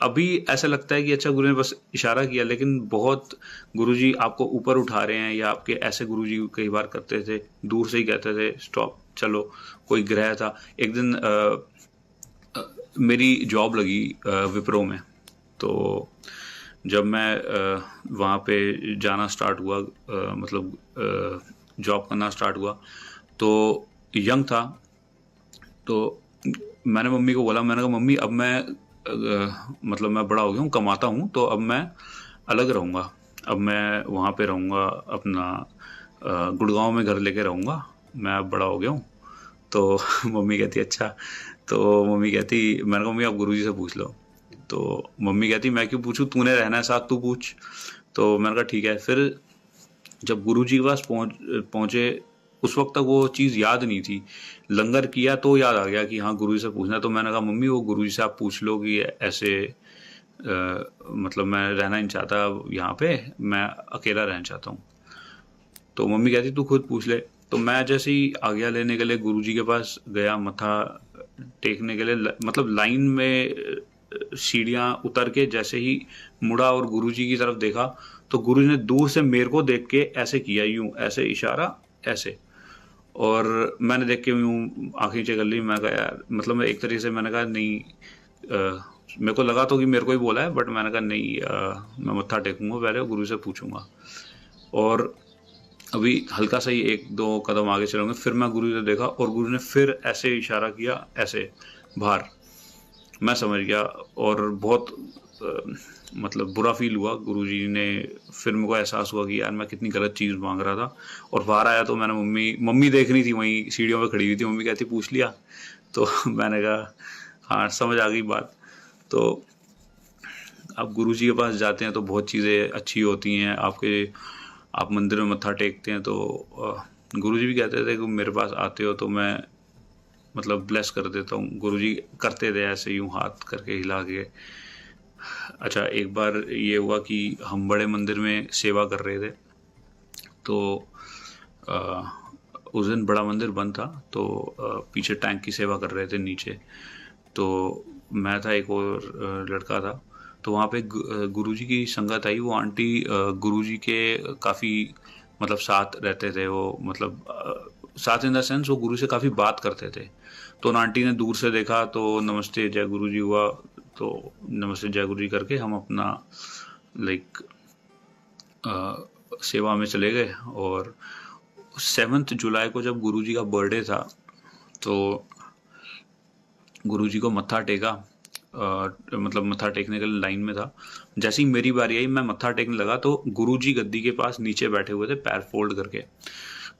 S2: अभी ऐसा लगता है कि अच्छा गुरु ने बस इशारा किया, लेकिन बहुत गुरुजी आपको ऊपर उठा रहे हैं। या आपके ऐसे गुरुजी कई बार करते थे, दूर से ही कहते थे स्टॉप चलो, कोई ग्रह था। एक दिन मेरी जॉब लगी विप्रो में, तो जब मैं वहाँ पे जाना स्टार्ट हुआ, मतलब जॉब करना स्टार्ट हुआ, तो यंग था, तो मैंने मम्मी को बोला, मैंने कहा मम्मी अब मैं मतलब मैं बड़ा हो गया हूँ, कमाता हूँ, तो अब मैं अलग रहूँगा, अब मैं वहाँ पे रहूँगा, अपना गुड़गांव में घर लेके रहूँगा, मैं अब बड़ा हो गया हूँ। तो मम्मी कहती अच्छा, तो मम्मी कहती, मैंने कहा मम्मी आप गुरुजी से पूछ लो। तो मम्मी कहती मैं क्यों पूछूं, तूने रहना है साथ, तू पूछ। तो मैंने कहा ठीक है। फिर जब गुरुजी के पास पहुँचे, उस वक्त तक वो चीज़ याद नहीं थी, लंगर किया तो याद आ गया कि हाँ गुरुजी से पूछना। तो मैंने कहा मम्मी वो गुरुजी से आप पूछ लो कि ऐसे मतलब मैं रहना नहीं चाहता यहाँ पे, मैं अकेला रहना चाहता हूँ। तो मम्मी कहती तू खुद पूछ ले। तो मैं जैसे ही आज्ञा लेने के लिए गुरुजी के पास गया मत्था टेकने के लिए, मतलब लाइन में सीढ़ियां उतर के जैसे ही मुड़ा और गुरुजी की तरफ देखा तो गुरुजी ने दूर से मेरे को देख के ऐसे किया, यूं ऐसे इशारा ऐसे, और मैंने देख के यूं आंखें चेक कर ली। मैं कहा यार, मतलब मैं एक तरीके से मैंने कहा नहीं, मेरे को लगा तो कि मेरे को ही बोला है, बट मैंने कहा नहीं, मैं मत्था टेकूंगा पहले, गुरु से पूछूंगा। और अभी हल्का सा ही एक दो कदम आगे चलूंगे, फिर मैं गुरु से देखा और गुरु ने फिर ऐसे इशारा किया, ऐसे बाहर। मैं समझ गया और बहुत मतलब बुरा फील हुआ। गुरुजी ने फिर मेरे को एहसास हुआ कि यार मैं कितनी गलत चीज़ मांग रहा था। और बाहर आया तो मैंने मम्मी देख रही थी, वहीं सीढ़ियों पे खड़ी हुई थी। मम्मी कहती पूछ लिया, तो मैंने कहा हाँ, समझ आ गई बात। तो आप गुरुजी के पास जाते हैं तो बहुत चीज़ें अच्छी होती हैं। आप मंदिर में मत्था टेकते हैं तो गुरुजी भी कहते थे कि मेरे पास आते हो तो मैं मतलब ब्लेस कर देता हूँ। गुरुजी करते थे ऐसे यूं हाथ करके हिला के। अच्छा, एक बार ये हुआ कि हम बड़े मंदिर में सेवा कर रहे थे, तो उस दिन बड़ा मंदिर बंद था, तो पीछे टैंक की सेवा कर रहे थे नीचे। तो मैं था, एक और लड़का था। तो वहाँ पे गुरुजी की संगत आई। वो आंटी गुरुजी के काफ़ी मतलब साथ रहते थे। वो मतलब साथ इन द सेंस वो गुरु से काफ़ी बात करते थे। तो उन आंटी ने दूर से देखा तो नमस्ते जय गुरुजी हुआ, तो नमस्ते जय गुरुजी करके हम अपना लाइक सेवा में चले गए। और 7 जुलाई को जब गुरुजी का बर्थडे था तो गुरुजी को मत्था टेका, मतलब मत्था टेकने के लिए लाइन में था। जैसे ही मेरी बारी आई, मैं मत्था टेकने लगा तो गुरुजी गद्दी के पास नीचे बैठे हुए थे पैर फोल्ड करके।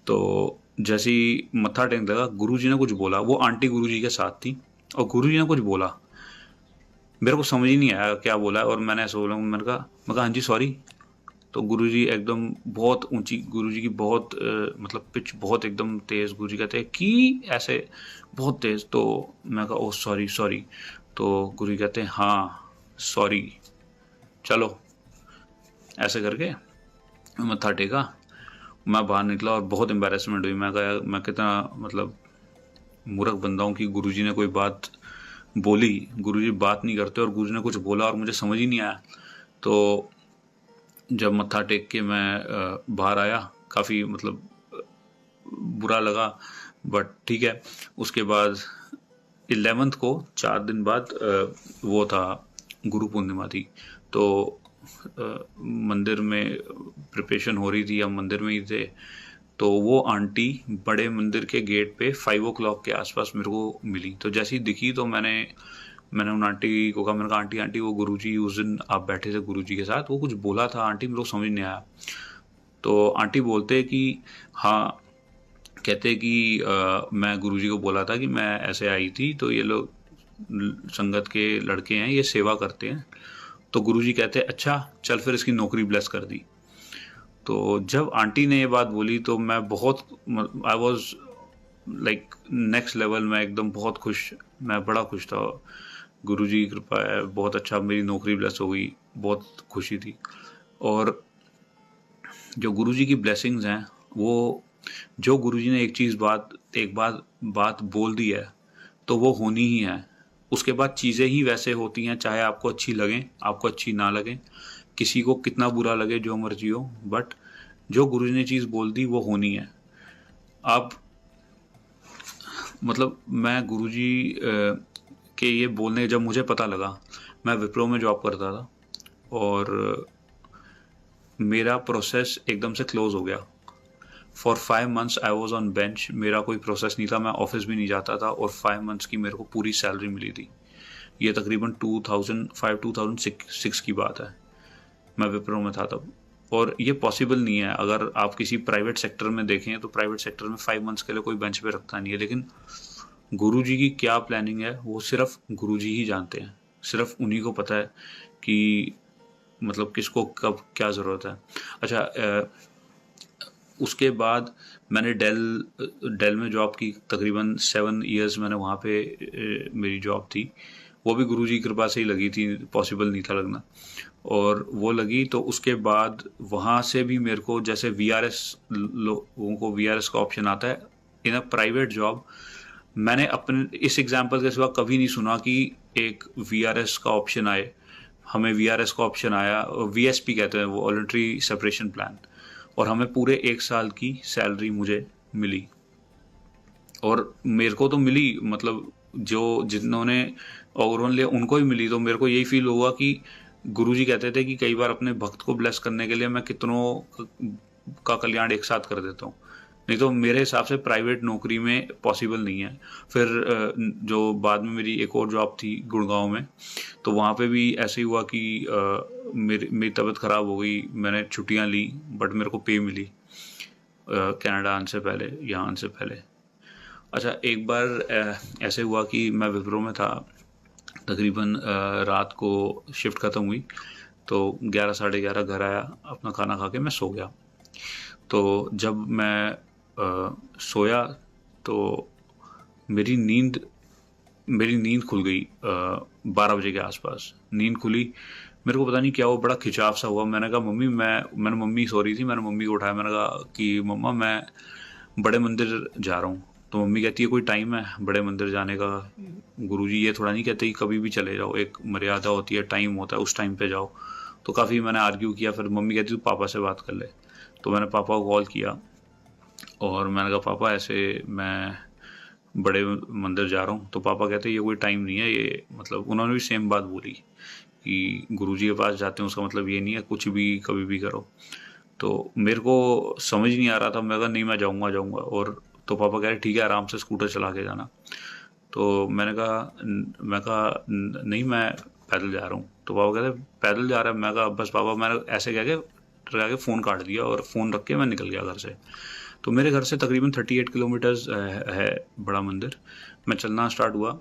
S2: तो जैसे ही मत्था टेकने लगा, गुरुजी ने कुछ बोला। वो आंटी गुरुजी के साथ थी और गुरुजी ने कुछ बोला, मेरे को समझ ही नहीं आया क्या बोला है। और मैंने ऐसा बोला, मैंने कहा हाँ जी सॉरी। तो गुरुजी एकदम बहुत ऊंची, गुरुजी की बहुत मतलब पिच बहुत एकदम तेज। गुरुजी कहते हैं कि ऐसे बहुत तेज। तो मैं कहा ओह सॉरी सॉरी। तो गुरुजी कहते हैं हाँ सॉरी, चलो। ऐसे करके मत्था टेका, मैं बाहर निकला और बहुत एम्बैरेसमेंट हुई। मैं कहा मैं कितना मतलब मूर्ख बंदा हूँ कि गुरुजी ने कोई बात बोली। गुरुजी बात नहीं करते और गुरुजी ने कुछ बोला और मुझे समझ ही नहीं आया। तो जब मत्था टेक के मैं बाहर आया, काफ़ी मतलब बुरा लगा, बट ठीक है। उसके बाद 11th को 4 दिन बाद वो था, गुरु पूर्णिमा थी। तो मंदिर में प्रिपरेशन हो रही थी, हम मंदिर में ही थे। तो वो आंटी बड़े मंदिर के गेट पे 5 o'clock के आसपास मेरे को मिली। तो जैसे ही दिखी तो मैंने उन आंटी को कहा, मैंने कहा आंटी वो गुरुजी उस दिन आप बैठे थे गुरुजी के साथ, वो कुछ बोला था आंटी, मेरे को समझ नहीं आया। तो आंटी बोलते कि हाँ, कहते कि मैं गुरुजी को बोला था कि मैं ऐसे आई थी, तो ये लोग संगत के लड़के हैं, ये सेवा करते हैं। तो गुरुजी कहते अच्छा चल, फिर इसकी नौकरी ब्लेस कर दी। तो जब आंटी ने ये बात बोली तो मैं बहुत, I was like next level में एकदम बहुत खुश, मैं बड़ा खुश था। गुरुजी की कृपा है, बहुत अच्छा, मेरी नौकरी ब्लेस हो गई, बहुत खुशी थी। और जो गुरुजी की ब्लेसिंग्स हैं, वो जो गुरुजी ने एक बात बोल दी है तो वो होनी ही है। उसके बाद चीज़ें ही वैसे होती हैं, चाहे आपको अच्छी लगें, आपको अच्छी ना लगें, किसी को कितना बुरा लगे, जो मर्जी हो, बट जो गुरुजी ने चीज़ बोल दी वो होनी है। आप मतलब मैं गुरुजी के ये बोलने, जब मुझे पता लगा, मैं विप्रो में जॉब करता था और मेरा प्रोसेस एकदम से क्लोज हो गया। For 5 months I was on bench. मेरा कोई प्रोसेस नहीं था, मैं ऑफिस भी नहीं जाता था और 5 months की मेरे को पूरी सैलरी मिली थी। ये तकरीबन 2005-2006 की बात है, मैं विप्रो में था तब। और ये पॉसिबल नहीं है, अगर आप किसी प्राइवेट सेक्टर में देखें तो प्राइवेट सेक्टर में 5 months के लिए कोई बेंच पे रखता नहीं है। लेकिन गुरुजी की क्या प्लानिंग है वो सिर्फ गुरुजी ही जानते हैं, सिर्फ उन्हीं को पता है कि मतलब किसको कब क्या ज़रूरत है। अच्छा, उसके बाद मैंने डेल में जॉब की, तकरीबन 7 years मैंने वहाँ पे मेरी जॉब थी। वो भी गुरुजी की कृपा से ही लगी थी, पॉसिबल नहीं था लगना। और वो लगी तो उसके बाद वहाँ से भी मेरे को जैसे VRS, लोगों को VRS का ऑप्शन आता है इन अ प्राइवेट जॉब। मैंने अपने इस एग्जाम्पल के सिवा कभी नहीं सुना कि एक VRS का ऑप्शन आए। हमें VRS का ऑप्शन आया, VSP कहते हैं वो, वॉलंटरी सेपरेशन प्लान, और हमें पूरे 1 साल की सैलरी मुझे मिली। और मेरे को तो मिली, मतलब जो जिन्होंने ओवरऑल लिया उनको ही मिली। तो मेरे को यही फील हुआ कि गुरुजी कहते थे कि कई बार अपने भक्त को ब्लेस करने के लिए मैं कितनों का कल्याण एक साथ कर देता हूँ, नहीं तो मेरे हिसाब से प्राइवेट नौकरी में पॉसिबल नहीं है। फिर जो बाद में मेरी एक और जॉब थी गुड़गांव में, तो वहाँ पे भी ऐसे ही हुआ कि मेरी तबीयत ख़राब हो गई, मैंने छुट्टियाँ ली, बट मेरे को पे मिली कनाडा आने से पहले, यहाँ आने से पहले। अच्छा, एक बार ऐसे हुआ कि मैं विप्रो में था, तकरीबन रात को शिफ्ट ख़त्म हुई तो 11 साढ़े 11 घर आया, अपना खाना खा के मैं सो गया। तो जब मैं सोया तो मेरी नींद खुल गई 12 बजे के आसपास। नींद खुली, मेरे को पता नहीं क्या हुआ, बड़ा खिंचाव सा हुआ। मैंने कहा मम्मी, मैंने मम्मी सो रही थी, मैंने मम्मी को उठाया, मैंने कहा कि मम्मा मैं बड़े मंदिर जा रहा हूँ। तो मम्मी कहती है कोई टाइम है बड़े मंदिर जाने का? गुरुजी ये थोड़ा नहीं कहते कि कभी भी चले जाओ, एक मर्यादा होती है, टाइम होता है, उस टाइम पे जाओ। तो काफ़ी मैंने आर्ग्यू किया, फिर मम्मी कहती तू पापा से बात कर ले। तो मैंने पापा को कॉल किया और मैंने कहा पापा ऐसे मैं बड़े मंदिर जा रहा हूँ। तो पापा कहते ये कोई टाइम नहीं है, ये मतलब उन्होंने भी सेम बात बोली कि गुरुजी के पास जाते हैं उसका मतलब ये नहीं है कुछ भी कभी भी करो। तो मेरे को समझ नहीं आ रहा था, मैं कहा नहीं मैं जाऊँगा। और तो पापा कह रहे ठीक है आराम से स्कूटर चला के जाना। तो मैं कहा नहीं मैं पैदल जा रहा हूँ। तो पापा कहते पैदल जा रहा है? मैं कहा बस पापा, मैंने ऐसे कह के फ़ोन काट दिया और फ़ोन रख के मैं निकल गया घर से। तो मेरे घर से तकरीबन 38 किलोमीटर्स है बड़ा मंदिर। मैं चलना स्टार्ट हुआ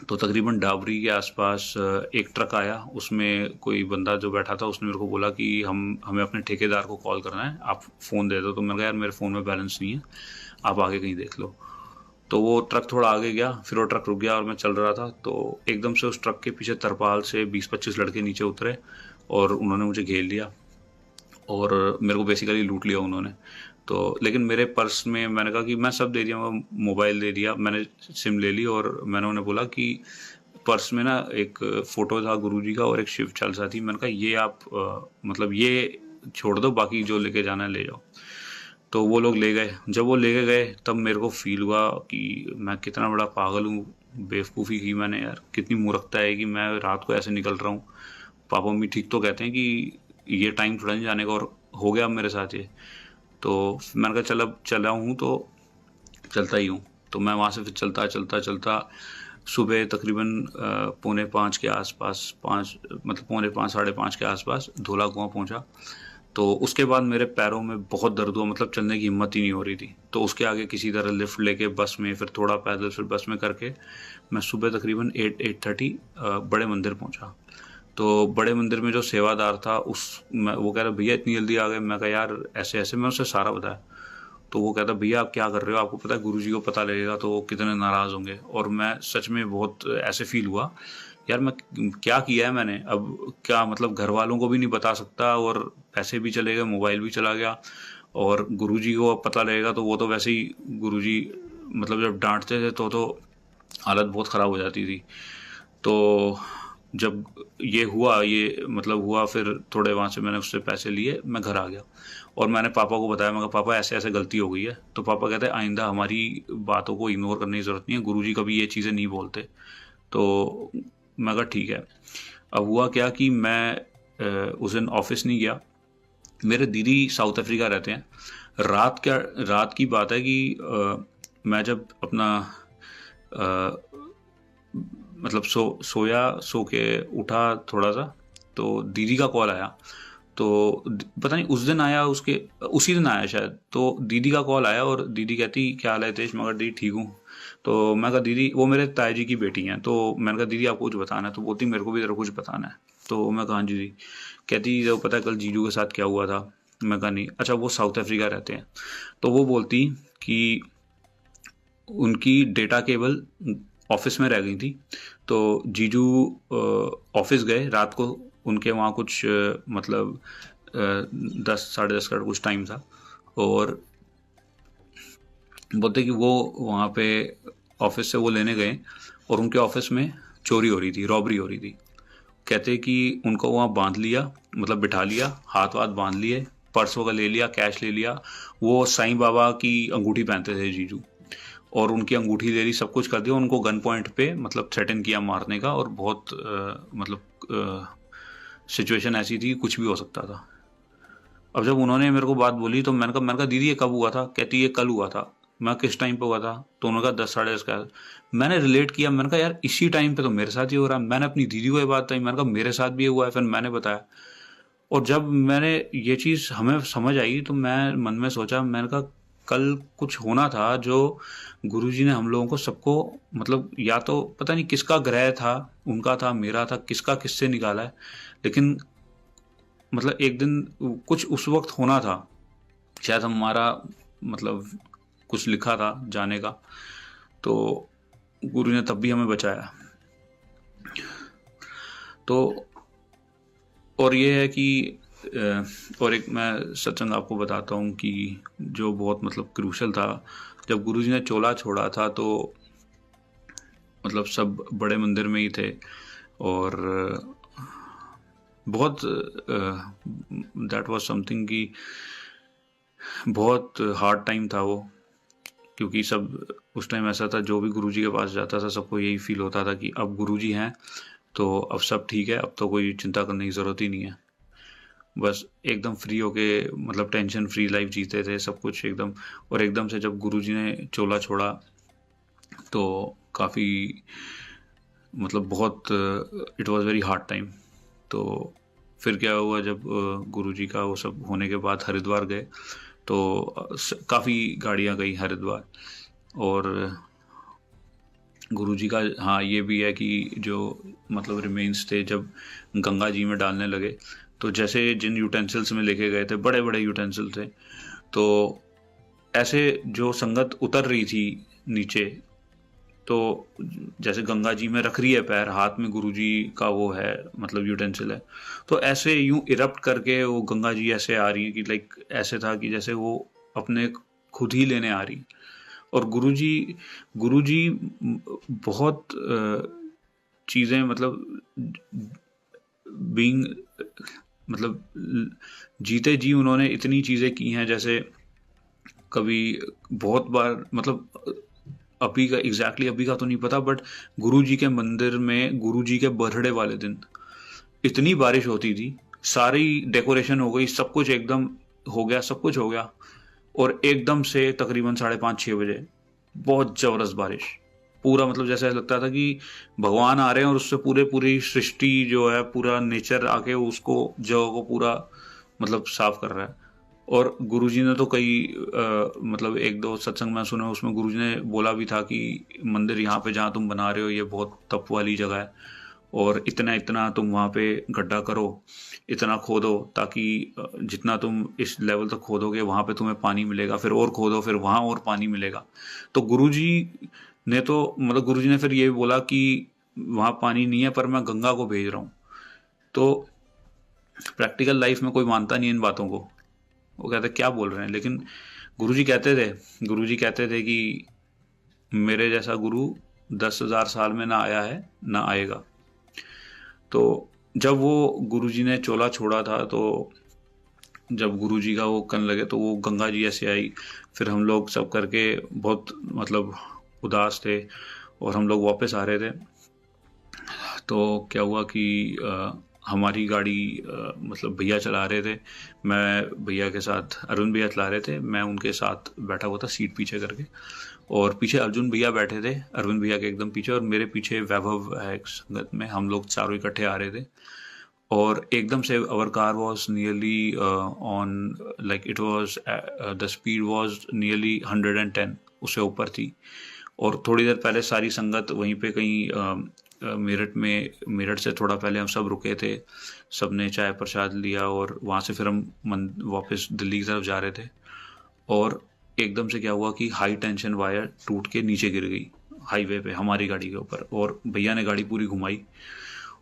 S2: तो तकरीबन डाबरी के आसपास एक ट्रक आया, उसमें कोई बंदा जो बैठा था उसने मेरे को बोला कि हमें अपने ठेकेदार को कॉल करना है, आप फ़ोन दे दो। तो मैंने कहा यार मेरे फ़ोन में बैलेंस नहीं है, आप आगे कहीं देख लो। तो वो ट्रक थोड़ा आगे गया, फिर वो ट्रक रुक गया और मैं चल रहा था तो एकदम से उस ट्रक के पीछे तरपाल से 20-25 लड़के नीचे उतरे और उन्होंने मुझे घेर लिया और मेरे को बेसिकली लूट लिया उन्होंने। तो लेकिन मेरे पर्स में मैंने कहा कि मैं सब दे दिया, मोबाइल दे दिया, मैंने सिम ले ली और मैंने उन्हें बोला कि पर्स में ना एक फ़ोटो था गुरुजी का और एक शिव चालीसा थी। मैंने कहा ये आप मतलब ये छोड़ दो, बाकी जो लेके जाना है ले जाओ। तो वो लोग ले गए। जब वो लेके गए तब मेरे को फील हुआ कि मैं कितना बड़ा पागल हूँ, बेवकूफ़ी की मैंने यार, कितनी मूर्खता है कि मैं रात को ऐसे निकल रहा हूँ। पापा मम्मी ठीक तो कहते हैं कि ये टाइम थोड़ा नहीं जाने का, और हो गया मेरे साथ ये। तो मैंने कहा चल अब चला हूँ तो चलता ही हूँ। तो मैं वहाँ से फिर चलता सुबह तकरीबन 4:45 के आसपास, 5 मतलब 4:45 साढ़े 5 के आसपास धोला कुआं पहुँचा। तो उसके बाद मेरे पैरों में बहुत दर्द हुआ, मतलब चलने की हिम्मत ही नहीं हो रही थी। तो उसके आगे किसी तरह लिफ्ट लेके बस में, फिर थोड़ा पैदल, फिर बस में करके मैं सुबह तकरीबन 8:30 बड़े मंदिर पहुँचा। तो बड़े मंदिर में जो सेवादार था वो कह रहा भैया इतनी जल्दी आ गए? मैं कहा यार ऐसे ऐसे, मैं उसे सारा बताया। तो वो कहता भैया आप क्या कर रहे हो, आपको पता है गुरुजी को पता लगेगा तो वो कितने नाराज़ होंगे। और मैं सच में बहुत ऐसे फील हुआ यार मैं क्या किया है मैंने, अब क्या मतलब घर वालों को भी नहीं बता सकता और पैसे भी चले गए, मोबाइल भी चला गया, और गुरुजी को अब पता लगेगा तो वो तो वैसे ही गुरुजी मतलब जब डांटते थे तो हालत बहुत ख़राब हो जाती थी। तो जब ये हुआ फिर थोड़े वहाँ से मैंने उससे पैसे लिए, मैं घर आ गया और मैंने पापा को बताया। मैं कहा पापा ऐसे ऐसे गलती हो गई है। तो पापा कहते हैं आइंदा हमारी बातों को इग्नोर करने की ज़रूरत नहीं है, गुरुजी कभी ये चीज़ें नहीं बोलते। तो मैं कहा ठीक है। अब हुआ क्या कि मैं उस दिन ऑफिस नहीं गया। मेरे दीदी साउथ अफ्रीका रहते हैं। रात की बात है कि मैं जब अपना मतलब सो के उठा थोड़ा सा तो दीदी का कॉल आया। तो पता नहीं उसी दिन आया शायद। तो दीदी का कॉल आया और दीदी कहती क्या हाल है तेज? मगर दीदी ठीक हूँ। तो मैं कहा दीदी, वो मेरे ताया जी की बेटी हैं। तो मैंने कहा दीदी आपको कुछ बताना है? तो बोलती मेरे को भी तेरे कुछ बताना है। तो मैं कहा हाँ जी दी। कहती जो पता है कल जीजू के साथ क्या हुआ था? मैं कहा नहीं। अच्छा वो साउथ अफ्रीका रहते हैं। तो वो बोलती कि उनकी डेटा केबल ऑफिस में रह गई थी। तो जीजू ऑफिस गए रात को, उनके वहाँ कुछ मतलब 10 साढ़े 10 का कुछ टाइम था, और बोलते कि वो वहाँ पे ऑफिस से वो लेने गए और उनके ऑफिस में चोरी हो रही थी, रॉबरी हो रही थी। कहते कि उनको वहाँ बांध लिया, मतलब बिठा लिया, हाथ वाथ बांध लिए, पर्स वगैरह ले लिया, कैश ले लिया। वो साईं बाबा की अंगूठी पहनते थे जीजू, और उनकी अंगूठी ले ली, सब कुछ कर दिया। उनको गन पॉइंट पे मतलब थ्रेटन किया मारने का, और बहुत मतलब सिचुएशन ऐसी थी कुछ भी हो सकता था। अब जब उन्होंने मेरे को बात बोली तो मैंने कहा दीदी ये कब हुआ था? कहती ये कल हुआ था। मैं किस टाइम पे हुआ था? तो उन्होंने कहा 10 साढ़े 10 का। मैंने रिलेट किया, मैंने कहा यार इसी टाइम पे तो मेरे साथ ही हो रहा है। मैंने अपनी दीदी को ये बात बताई, मैंने कहा मेरे साथ भी ये हुआ है, फिर मैंने बताया। और जब मैंने ये चीज़ हमें समझ आई तो मैं मन में सोचा, मैंने कहा कल कुछ होना था जो गुरुजी ने हम लोगों को सबको, मतलब या तो पता नहीं किसका ग्रह था, उनका था, मेरा था, किसका किससे निकाला है, लेकिन मतलब एक दिन कुछ उस वक्त होना था। शायद हमारा मतलब कुछ लिखा था जाने का, तो गुरु ने तब भी हमें बचाया। तो और ये है कि और एक मैं सत्संग आपको बताता हूँ कि जो बहुत मतलब क्रूशल था। जब गुरुजी ने चोला छोड़ा था तो मतलब सब बड़े मंदिर में ही थे, और बहुत दैट वाज समथिंग कि बहुत हार्ड टाइम था वो, क्योंकि सब उस टाइम ऐसा था, जो भी गुरुजी के पास जाता था सबको यही फील होता था कि अब गुरुजी हैं तो अब सब ठीक है, अब तो कोई चिंता करने की ज़रूरत ही नहीं है। बस एकदम फ्री होके मतलब टेंशन फ्री लाइफ जीते थे, सब कुछ एकदम। और एकदम से जब गुरुजी ने चोला छोड़ा तो काफ़ी मतलब बहुत it was very hard time. तो फिर क्या हुआ, जब गुरुजी का वो सब होने के बाद हरिद्वार गए तो काफ़ी गाड़ियाँ गई हरिद्वार। और गुरुजी का हाँ ये भी है कि जो मतलब रिमेन्स थे जब गंगा जी में डालने लगे, तो जैसे जिन यूटेंसिल्स में लेके गए थे, बड़े बड़े यूटेंसिल थे, तो ऐसे जो संगत उतर रही थी नीचे, तो जैसे गंगा जी में रख रही है पैर, हाथ में गुरुजी का वो है मतलब यूटेंसिल है, तो ऐसे यूं इरप्ट करके वो गंगा जी ऐसे आ रही है कि लाइक ऐसे था कि जैसे वो अपने खुद ही लेने आ रही। और गुरुजी बहुत चीज़ें मतलब बीइंग मतलब जीते जी उन्होंने इतनी चीज़ें की हैं। जैसे कभी बहुत बार मतलब अभी का एग्जैक्टली अभी का तो नहीं पता, बट गुरुजी के मंदिर में गुरुजी के बर्थडे वाले दिन इतनी बारिश होती थी, सारी डेकोरेशन हो गई, सब कुछ एकदम हो गया, सब कुछ हो गया, और एकदम से तकरीबन 5:30-6 बजे बहुत जबरदस्त बारिश। पूरा मतलब जैसे लगता था कि भगवान आ रहे हैं और उससे पूरी सृष्टि जो है, पूरा नेचर आके उसको जगह को पूरा मतलब साफ कर रहा है। और गुरुजी ने तो कई मतलब 1-2 सत्संग में सुना, उसमें गुरुजी ने बोला भी था कि मंदिर यहाँ पे जहाँ तुम बना रहे हो ये बहुत तप वाली जगह है, और इतना इतना तुम वहाँ पे गड्ढा करो, इतना खोदो, ताकि जितना तुम इस लेवल तक खोदोगे वहाँ पे तुम्हें पानी मिलेगा, फिर और खोदो, फिर वहाँ और पानी मिलेगा। तो गुरुजी ने तो मतलब गुरुजी ने फिर ये बोला कि वहाँ पानी नहीं है पर मैं गंगा को भेज रहा हूँ। तो प्रैक्टिकल लाइफ में कोई मानता नहीं इन बातों को, वो कहते क्या बोल रहे हैं, लेकिन गुरुजी कहते थे कि मेरे जैसा गुरु 10,000 साल में ना आया है ना आएगा। तो जब वो गुरुजी ने चोला छोड़ा था, तो जब गुरुजी का वो करने लगे तो वो गंगा जी ऐसे आई, फिर हम लोग सब करके बहुत मतलब उदास थे और हम लोग वापस आ रहे थे। तो क्या हुआ कि हमारी गाड़ी मतलब भैया चला रहे थे, मैं भैया के साथ, अरुण भैया चला रहे थे, मैं उनके साथ बैठा हुआ था सीट पीछे करके, और पीछे अर्जुन भैया बैठे थे, अरविंद भैया के एकदम पीछे, और मेरे पीछे वैभव है एक संगत में, हम लोग चारों इकट्ठे आ रहे थे। और एकदम से our car was nearly on like it was the speed was nearly 110, उससे ऊपर थी। और थोड़ी देर पहले सारी संगत वहीं पे कहीं मेरठ से थोड़ा पहले हम सब रुके थे, सब ने चाय प्रसाद लिया, और वहाँ से फिर हम वापस दिल्ली की तरफ जा रहे थे। और एकदम से क्या हुआ कि हाई टेंशन वायर टूट के नीचे गिर गई, हाईवे पे हमारी गाड़ी के ऊपर, और भैया ने गाड़ी पूरी घुमाई।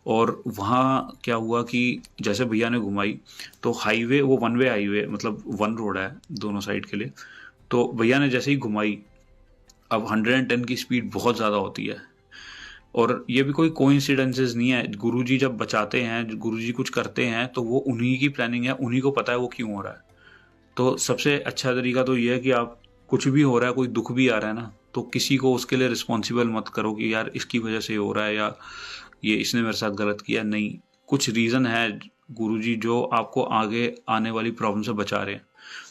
S2: और वहाँ क्या हुआ कि जैसे भैया ने घुमाई तो हाईवे, वो वन वे हाईवे, मतलब वन रोड है दोनों साइड के लिए, तो भैया ने जैसे ही घुमाई, अब 110 की स्पीड बहुत ज़्यादा होती है। और ये भी कोई कोइंसिडेंसेस नहीं है, गुरुजी जब बचाते हैं, गुरुजी कुछ करते हैं, तो वो उन्हीं की प्लानिंग है, उन्हीं को पता है वो क्यों हो रहा है। तो सबसे अच्छा तरीका तो ये है कि आप कुछ भी हो रहा है, कोई दुख भी आ रहा है ना, तो किसी को उसके लिए रिस्पॉन्सिबल मत करो कि यार इसकी वजह से हो रहा है या ये इसने मेरे साथ गलत किया। नहीं, कुछ रीज़न है गुरुजी जो आपको आगे आने वाली प्रॉब्लम से बचा रहे हैं।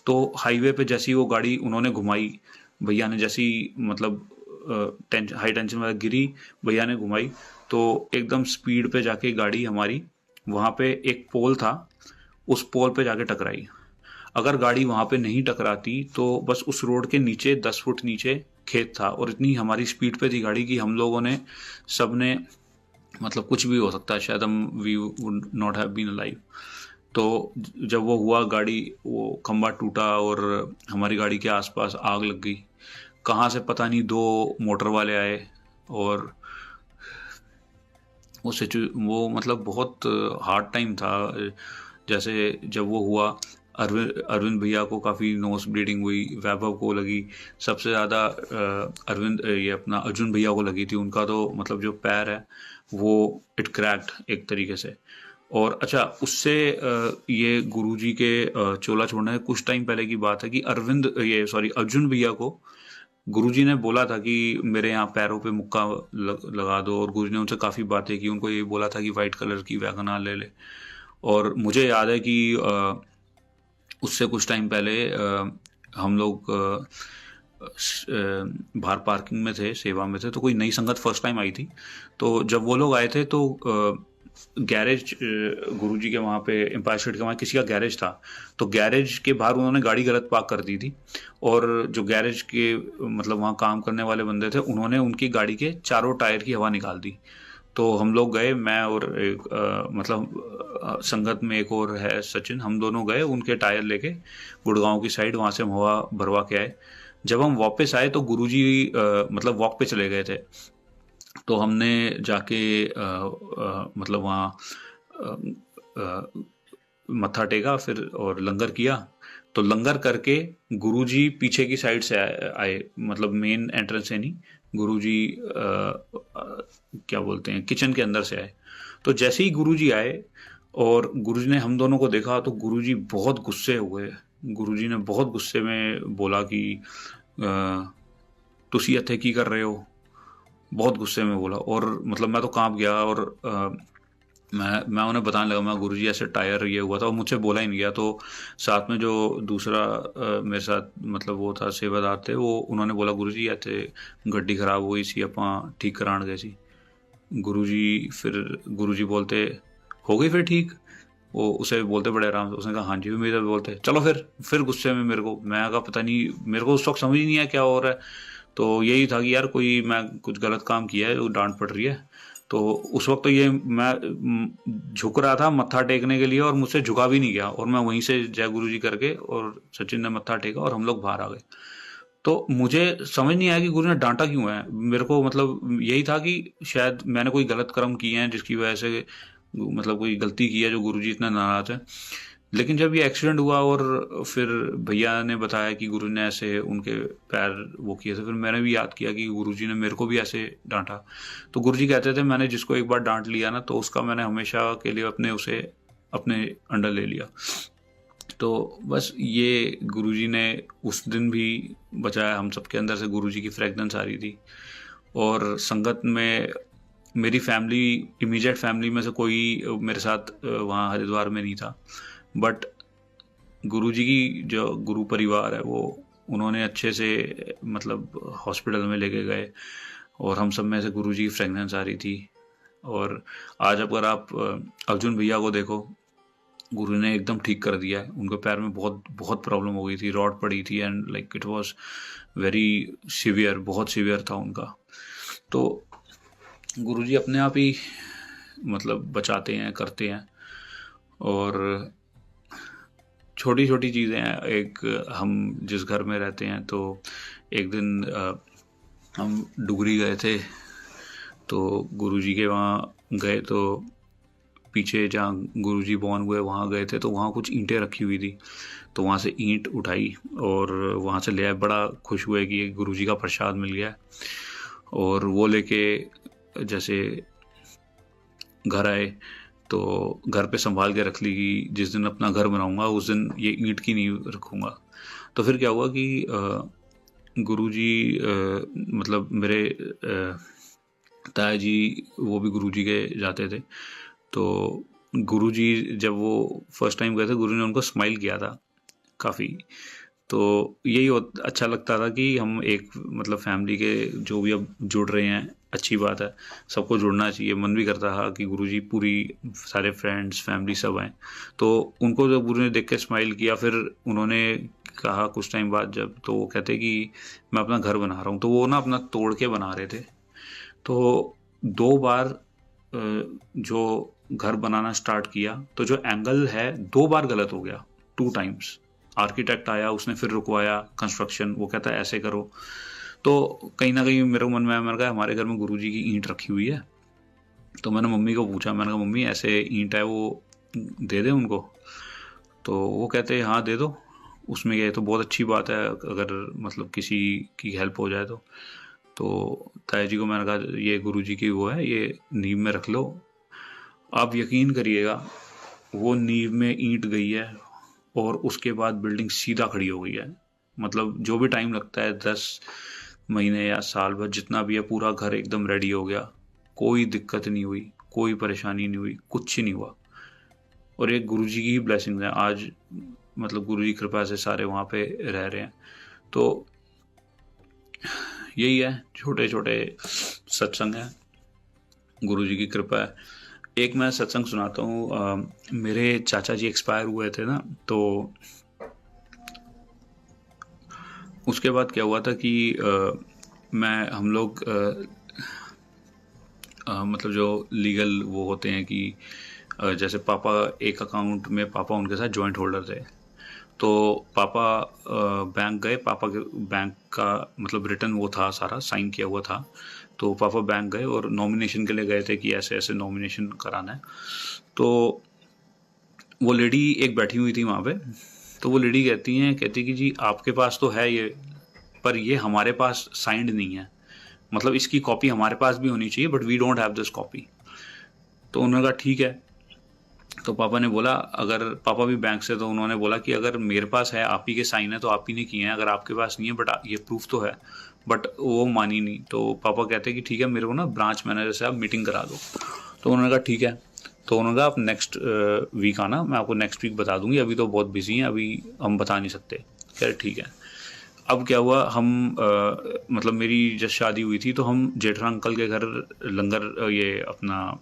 S2: तो हाईवे पे जैसी वो गाड़ी उन्होंने घुमाई, भैया ने जैसी मतलब हाई टेंशन वाला गिरी, भैया ने घुमाई, तो एकदम स्पीड पे जाके गाड़ी हमारी वहाँ पे एक पोल था, उस पोल पे जाके टकराई। अगर गाड़ी वहाँ पे नहीं टकराती तो बस उस रोड के नीचे 10 फुट नीचे खेत था, और इतनी हमारी स्पीड पे थी गाड़ी कि हम लोगों ने सबने, मतलब कुछ भी हो सकता है, शायद हम we would not have been alive. तो जब वो हुआ, गाड़ी, वो खंबा टूटा और हमारी गाड़ी के आसपास आग लग गई। कहाँ से पता नहीं 2 मोटर वाले आए, और वो मतलब बहुत हार्ड टाइम था। जैसे जब वो हुआ, अरविंद भैया को काफ़ी नोज ब्लीडिंग हुई, वैभव को लगी सबसे ज़्यादा, ये अपना अर्जुन भैया को लगी थी। उनका तो मतलब जो पैर है वो इट क्रैक्ड एक तरीके से। और अच्छा, उससे ये गुरुजी के चोला छोड़ने से कुछ टाइम पहले की बात है कि अर्जुन भैया को गुरुजी ने बोला था कि मेरे यहाँ पैरों पे मुक्का लगा दो, और गुरुजी ने उनसे काफ़ी बातें की, उनको ये बोला था कि वाइट कलर की वैगन ले ले। और मुझे याद है कि उससे कुछ टाइम पहले हम लोग बाहर पार्किंग में थे, सेवा में थे, तो कोई नई संगत फर्स्ट टाइम आई थी। तो जब वो लोग आए थे तो गैरेज, गुरुजी के वहाँ पे एम्पायर स्टेट के वहाँ किसी का गैरेज था, तो गैरेज के बाहर उन्होंने गाड़ी गलत पार्क कर दी थी। और जो गैरेज के मतलब वहाँ काम करने वाले बंदे थे, उन्होंने उनकी गाड़ी के चारों टायर की हवा निकाल दी। तो हम लोग गए, मैं और एक संगत में एक और है सचिन, हम दोनों गए उनके टायर लेके गुड़गांव की साइड, वहाँ से हम हवा भरवा के आए। जब हम वापस आए तो गुरुजी मतलब वॉक पे चले गए थे, तो हमने जाके मतलब वहाँ मत्था टेका फिर और लंगर किया। तो लंगर करके गुरुजी पीछे की साइड से आए, मतलब मेन एंट्रेंस से नहीं, गुरुजी क्या बोलते हैं, किचन के अंदर से आए। तो जैसे ही गुरुजी आए और गुरुजी ने हम दोनों को देखा तो गुरुजी बहुत गुस्से हुए। गुरुजी ने बहुत गुस्से में बोला कि तुसी इत्थे की कर रहे हो, बहुत गुस्से में बोला। और मतलब मैं तो कांप गया, और मैं उन्हें बताने लगा, मैं गुरुजी ऐसे टायर ये हुआ था, और मुझसे बोला ही नहीं गया। तो साथ में जो दूसरा मेरे साथ मतलब वो था, सेवादार थे, वो उन्होंने बोला गुरुजी ऐसे गड्डी खराब हुई सी, अपा ठीक कराण गए सी। गुरुजी बोलते हो गई फिर ठीक, वो उसे बोलते बड़े आराम से, उसने कहा हाँ जी, भी मेरे बोलते चलो फिर गुस्से में मेरे को, मैं कहा पता नहीं, मेरे को उस वक्त समझ ही नहीं आया क्या हो रहा है। तो यही था कि यार कोई मैं कुछ गलत काम किया है, वो डांट पड़ रही है। तो उस वक्त तो ये मैं झुक रहा था मत्था टेकने के लिए, और मुझसे झुका भी नहीं गया, और मैं वहीं से जय गुरु जी करके और सचिन ने मत्था टेका और हम लोग बाहर आ गए। तो मुझे समझ नहीं आया कि गुरु ने डांटा क्यों है मेरे को। मतलब यही था कि शायद मैंने कोई गलत कर्म किए हैं जिसकी वजह से, मतलब कोई गलती की है जो गुरुजी इतना नाराज है। लेकिन जब ये एक्सीडेंट हुआ और फिर भैया ने बताया कि गुरु ने ऐसे उनके पैर वो किए थे, फिर मैंने भी याद किया कि गुरुजी ने मेरे को भी ऐसे डांटा। तो गुरुजी कहते थे मैंने जिसको एक बार डांट लिया ना, तो उसका मैंने हमेशा के लिए उसे अपने अंडर ले लिया। तो बस ये गुरुजी ने उस दिन भी बचाया। हम सबके अंदर से गुरुजी की फ्रेगनेंस आ रही थी, और संगत में मेरी फैमिली, इमीडिएट फैमिली में से कोई मेरे साथ वहाँ हरिद्वार में नहीं था, बट गुरुजी की जो गुरु परिवार है वो, उन्होंने अच्छे से मतलब हॉस्पिटल में लेके गए, और हम सब में से गुरुजी की फ्रेगनेंस आ रही थी। और आज अगर आप अर्जुन भैया को देखो, गुरु ने एकदम ठीक कर दिया है। उनके पैर में बहुत बहुत प्रॉब्लम हो गई थी, रॉड पड़ी थी, and like it was very severe, बहुत सीवियर था उनका। तो गुरुजी अपने आप ही मतलब बचाते हैं, करते हैं। और छोटी छोटी चीज़ें हैं, एक हम जिस घर में रहते हैं, तो एक दिन हम डुगरी गए थे, तो गुरुजी के वहाँ गए, तो पीछे जहाँ गुरुजी बॉर्न हुए वहाँ गए थे, तो वहाँ कुछ ईंटें रखी हुई थी, तो वहाँ से ईंट उठाई और वहाँ से ले आए। बड़ा खुश हुए कि गुरुजी का प्रसाद मिल गया। और वो लेके जैसे घर आए, तो घर पे संभाल के रख ली कि जिस दिन अपना घर बनाऊंगा उस दिन ये ईंट की नींव रखूंगा। तो फिर क्या हुआ कि गुरुजी मतलब मेरे ताया जी वो भी गुरुजी के जाते थे। तो गुरुजी जब वो फर्स्ट टाइम गए थे, गुरु ने उनको स्माइल किया था काफ़ी। तो यही अच्छा लगता था कि हम एक मतलब फैमिली के जो भी अब जुड़ रहे हैं, अच्छी बात है, सबको जुड़ना चाहिए। मन भी करता था कि गुरुजी पूरी सारे फ्रेंड्स फैमिली सब आए। तो उनको जब गुरु ने देख के स्माइल किया, फिर उन्होंने कहा कुछ टाइम बाद जब, तो वो कहते कि मैं अपना घर बना रहा हूँ। तो वो ना अपना तोड़ के बना रहे थे। तो 2 बार जो घर बनाना स्टार्ट किया, तो जो एंगल है 2 बार गलत हो गया, 2 टाइम्स। आर्किटेक्ट आया, उसने फिर रुकवाया कंस्ट्रक्शन, वो कहता है ऐसे करो। तो कहीं ना कहीं मेरे मन में आया, मैंने कहा हमारे घर में गुरुजी की ईंट रखी हुई है। तो मैंने मम्मी को पूछा, मैंने कहा मम्मी ऐसे ईंट है, वो दे दे उनको। तो वो कहते हैं हाँ दे दो, उसमें ये तो बहुत अच्छी बात है अगर मतलब किसी की हेल्प हो जाए तो। ताया जी को मैंने कहा ये गुरुजी की वो है, ये नींव में रख लो। आप यकीन करिएगा, वो नींव में ईंट गई है और उसके बाद बिल्डिंग सीधा खड़ी हो गई है। मतलब जो भी टाइम लगता है 10 महीने या साल भर जितना भी है, पूरा घर एकदम रेडी हो गया। कोई दिक्कत नहीं हुई, कोई परेशानी नहीं हुई, कुछ नहीं हुआ। और एक गुरुजी की ही ब्लेसिंग है आज, मतलब गुरुजी की कृपा से सारे वहाँ पे रह रहे हैं। तो यही है, छोटे छोटे सत्संग हैं, गुरुजी की कृपा है। एक मैं सत्संग सुनाता हूँ। मेरे चाचा जी एक्सपायर हुए थे ना, तो उसके बाद क्या हुआ था कि हम लोग मतलब जो लीगल वो होते हैं कि जैसे पापा एक अकाउंट में, पापा उनके साथ जॉइंट होल्डर थे। तो पापा बैंक गए, पापा के बैंक का मतलब रिटर्न वो था, सारा साइन किया हुआ था। तो पापा बैंक गए और नॉमिनेशन के लिए गए थे कि ऐसे ऐसे नॉमिनेशन कराना है। तो वो लेडी एक बैठी हुई थी वहाँ पे। तो वो लेडी कहती कि जी आपके पास तो है ये, पर ये हमारे पास साइंड नहीं है, मतलब इसकी कॉपी हमारे पास भी होनी चाहिए, but we don't have this copy. तो उन्होंने कहा ठीक है। तो पापा ने बोला, अगर पापा भी बैंक से, तो उन्होंने बोला कि अगर मेरे पास है, आप ही के साइन है तो आप ही ने किए हैं, अगर आपके पास नहीं है बट ये प्रूफ तो है। बट वो मानी नहीं। तो पापा कहते कि ठीक है, मेरे को ना ब्रांच मैनेजर से आप मीटिंग करा दो। तो उन्होंने कहा ठीक है। तो उन्होंने कहा आप नेक्स्ट वीक आना, मैं आपको नेक्स्ट वीक बता दूंगी, अभी तो बहुत बिजी हैं, अभी हम बता नहीं सकते। कह रहे ठीक है। अब क्या हुआ, हम मतलब मेरी जब शादी हुई थी तो हम जेठा अंकल के घर लंगर ये अपना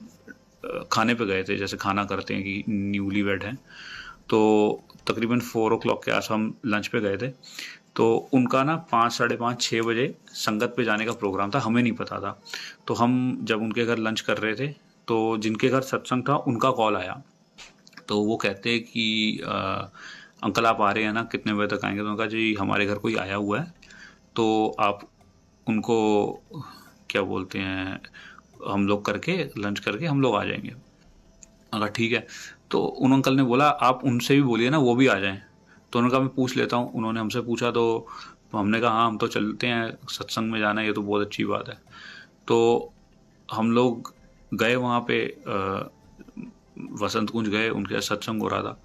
S2: खाने पे गए थे, जैसे खाना करते हैं कि न्यूली वेड हैं। तो तकरीबन 4 o'clock के आस हम लंच पे गए थे। तो उनका ना 5, साढ़े 5, 6 बजे संगत पे जाने का प्रोग्राम था, हमें नहीं पता था। तो हम जब उनके घर लंच कर रहे थे, तो जिनके घर सत्संग था उनका कॉल आया। तो वो कहते कि अंकल आप आ रहे हैं ना, कितने बजे तक आएंगे? तो उन्होंने कहा जी हमारे घर कोई आया हुआ है, तो आप उनको क्या बोलते हैं, हम लोग करके लंच करके हम लोग आ जाएंगे। अगर ठीक है। तो उन अंकल ने बोला आप उनसे भी बोलिए ना, वो भी आ जाएं। तो उन्होंने कहा मैं पूछ लेता हूँ। उन्होंने हमसे पूछा, तो हमने कहा हाँ हम तो चलते हैं, सत्संग में जाना है, ये तो बहुत अच्छी बात है। तो हम लोग गए वहाँ पे, वसंत कुंज गए, उनके सत्संग हो रहा था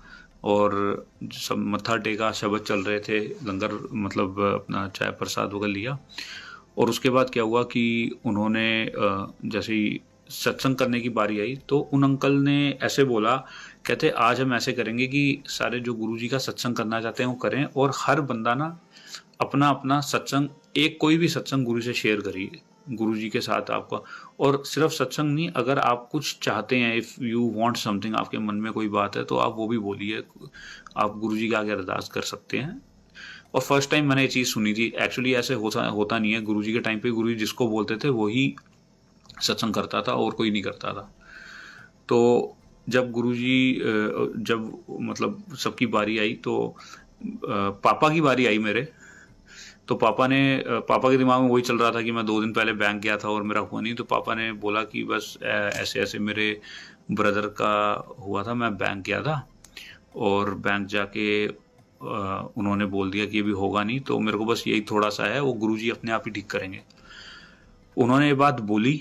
S2: और सब मत्था टेका, शब्द चल रहे थे, लंगर मतलब अपना चाय प्रसाद वगैरह लिया। और उसके बाद क्या हुआ कि उन्होंने जैसे ही सत्संग करने की बारी आई, तो उन अंकल ने ऐसे बोला, कहते आज हम ऐसे करेंगे कि सारे जो गुरुजी का सत्संग करना चाहते हैं वो करें, और हर बंदा ना अपना अपना सत्संग, एक कोई भी सत्संग गुरु से शेयर करिए, गुरुजी के साथ आपका। और सिर्फ सत्संग नहीं, अगर आप कुछ चाहते हैं, इफ़ यू वांट समथिंग, आपके मन में कोई बात है तो आप वो भी बोलिए, आप गुरुजी के आगे अरदास कर सकते हैं। और फर्स्ट टाइम मैंने ये चीज़ सुनी थी। एक्चुअली ऐसे होता नहीं है। गुरुजी के टाइम पे गुरुजी जिसको बोलते थे वही सत्संग करता था और कोई नहीं करता था। तो जब गुरुजी जब मतलब सबकी बारी आई, तो पापा की बारी आई मेरे। तो पापा के दिमाग में वही चल रहा था कि मैं 2 दिन पहले बैंक गया था और मेरा हुआ नहीं। तो पापा ने बोला कि बस ऐसे ऐसे मेरे ब्रदर का हुआ था, मैं बैंक गया था और बैंक जाके उन्होंने बोल दिया कि अभी होगा नहीं, तो मेरे को बस यही थोड़ा सा है, वो गुरुजी अपने आप ही ठीक करेंगे। उन्होंने ये बात बोली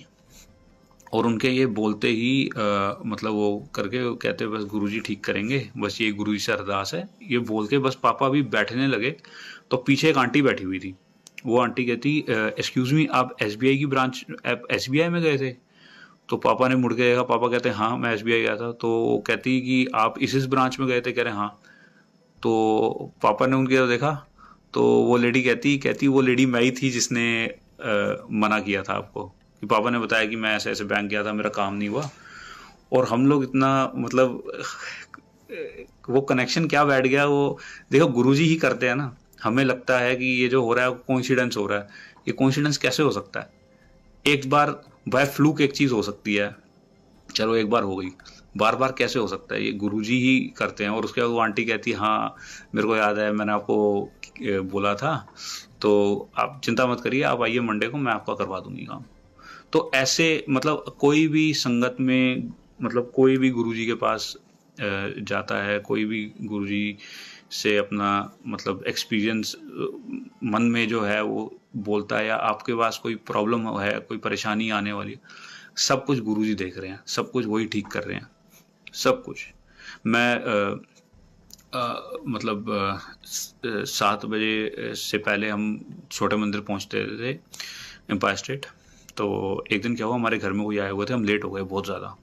S2: और उनके ये बोलते ही मतलब वो करके वो कहते बस गुरुजी ठीक करेंगे, बस ये गुरुजी से अरदास है, ये बोल के बस पापा भी बैठने लगे। तो पीछे एक आंटी बैठी हुई थी। वो आंटी कहती एक्सक्यूज मी, आप एसबीआई की ब्रांच, आप एसबीआई में गए थे? तो पापा ने मुड़ के देखा, पापा कहते हैं हाँ मैं एसबीआई गया था। तो वो कहती कि आप इस ब्रांच में गए थे? कह रहे हाँ। तो पापा ने उनकी तरफ देखा, तो वो लेडी कहती वो लेडी मैं ही थी जिसने मना किया था आपको, कि पापा ने बताया कि मैं ऐसे ऐसे बैंक गया था, मेरा काम नहीं हुआ। और हम लोग इतना मतलब वो कनेक्शन क्या बैठ गया। वो देखो गुरुजी ही करते हैं ना, हमें लगता है कि ये जो हो रहा है कोइंसिडेंस हो रहा है। ये कोइंसिडेंस कैसे हो सकता है? एक बार बाय फ्लूक एक चीज हो सकती है, चलो एक बार हो गई, बार बार कैसे हो सकता है? ये गुरुजी ही करते हैं। और उसके बाद वो आंटी कहती हाँ मेरे को याद है, मैंने आपको बोला था, तो आप चिंता मत करिए, आप आइए मंडे को, मैं आपका करवा दूंगी काम। तो ऐसे मतलब कोई भी संगत में, मतलब कोई भी गुरुजी के पास जाता है, कोई भी गुरुजी से अपना मतलब एक्सपीरियंस मन में जो है वो बोलता है, या आपके पास कोई प्रॉब्लम है, कोई परेशानी आने वाली है, सब कुछ गुरुजी देख रहे हैं, सब कुछ वही ठीक कर रहे हैं, सब कुछ। मैं मतलब 7 बजे से पहले हम छोटे मंदिर पहुंचते थे, एम्पायर स्टेट। तो एक दिन क्या हुआ, हमारे घर में कोई आए हुए थे, हम लेट हो गए बहुत ज़्यादा।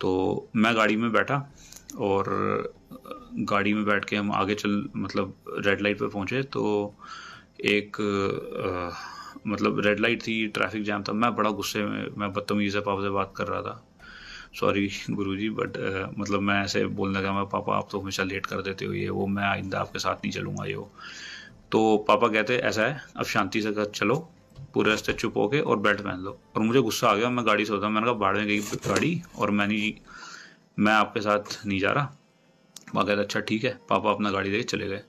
S2: तो मैं गाड़ी में बैठा और गाड़ी में बैठ के हम आगे मतलब रेड लाइट पे पहुंचे। तो एक मतलब रेड लाइट थी, ट्रैफिक जाम था। मैं बड़ा गुस्से में, मैं बदतमीजी से पापा से बात कर रहा था, सॉरी गुरुजी, बट मतलब मैं ऐसे बोलने लगा, मैं पापा आप तो हमेशा लेट कर देते हो, ये वो, मैं आइंदा आपके साथ नहीं चलूँगा, ये वो। तो पापा कहते ऐसा है, अब शांति से कर चलो, पूरे रास्ते चुप होके और बेल्ट पहन लो। और मुझे गुस्सा आ गया, मैं गाड़ी से उतरा, मैंने कहा बाढ़ में गई गाड़ी और मैं आपके साथ नहीं जा रहा। पापा कहते अच्छा ठीक है। पापा अपना गाड़ी लेके चले गए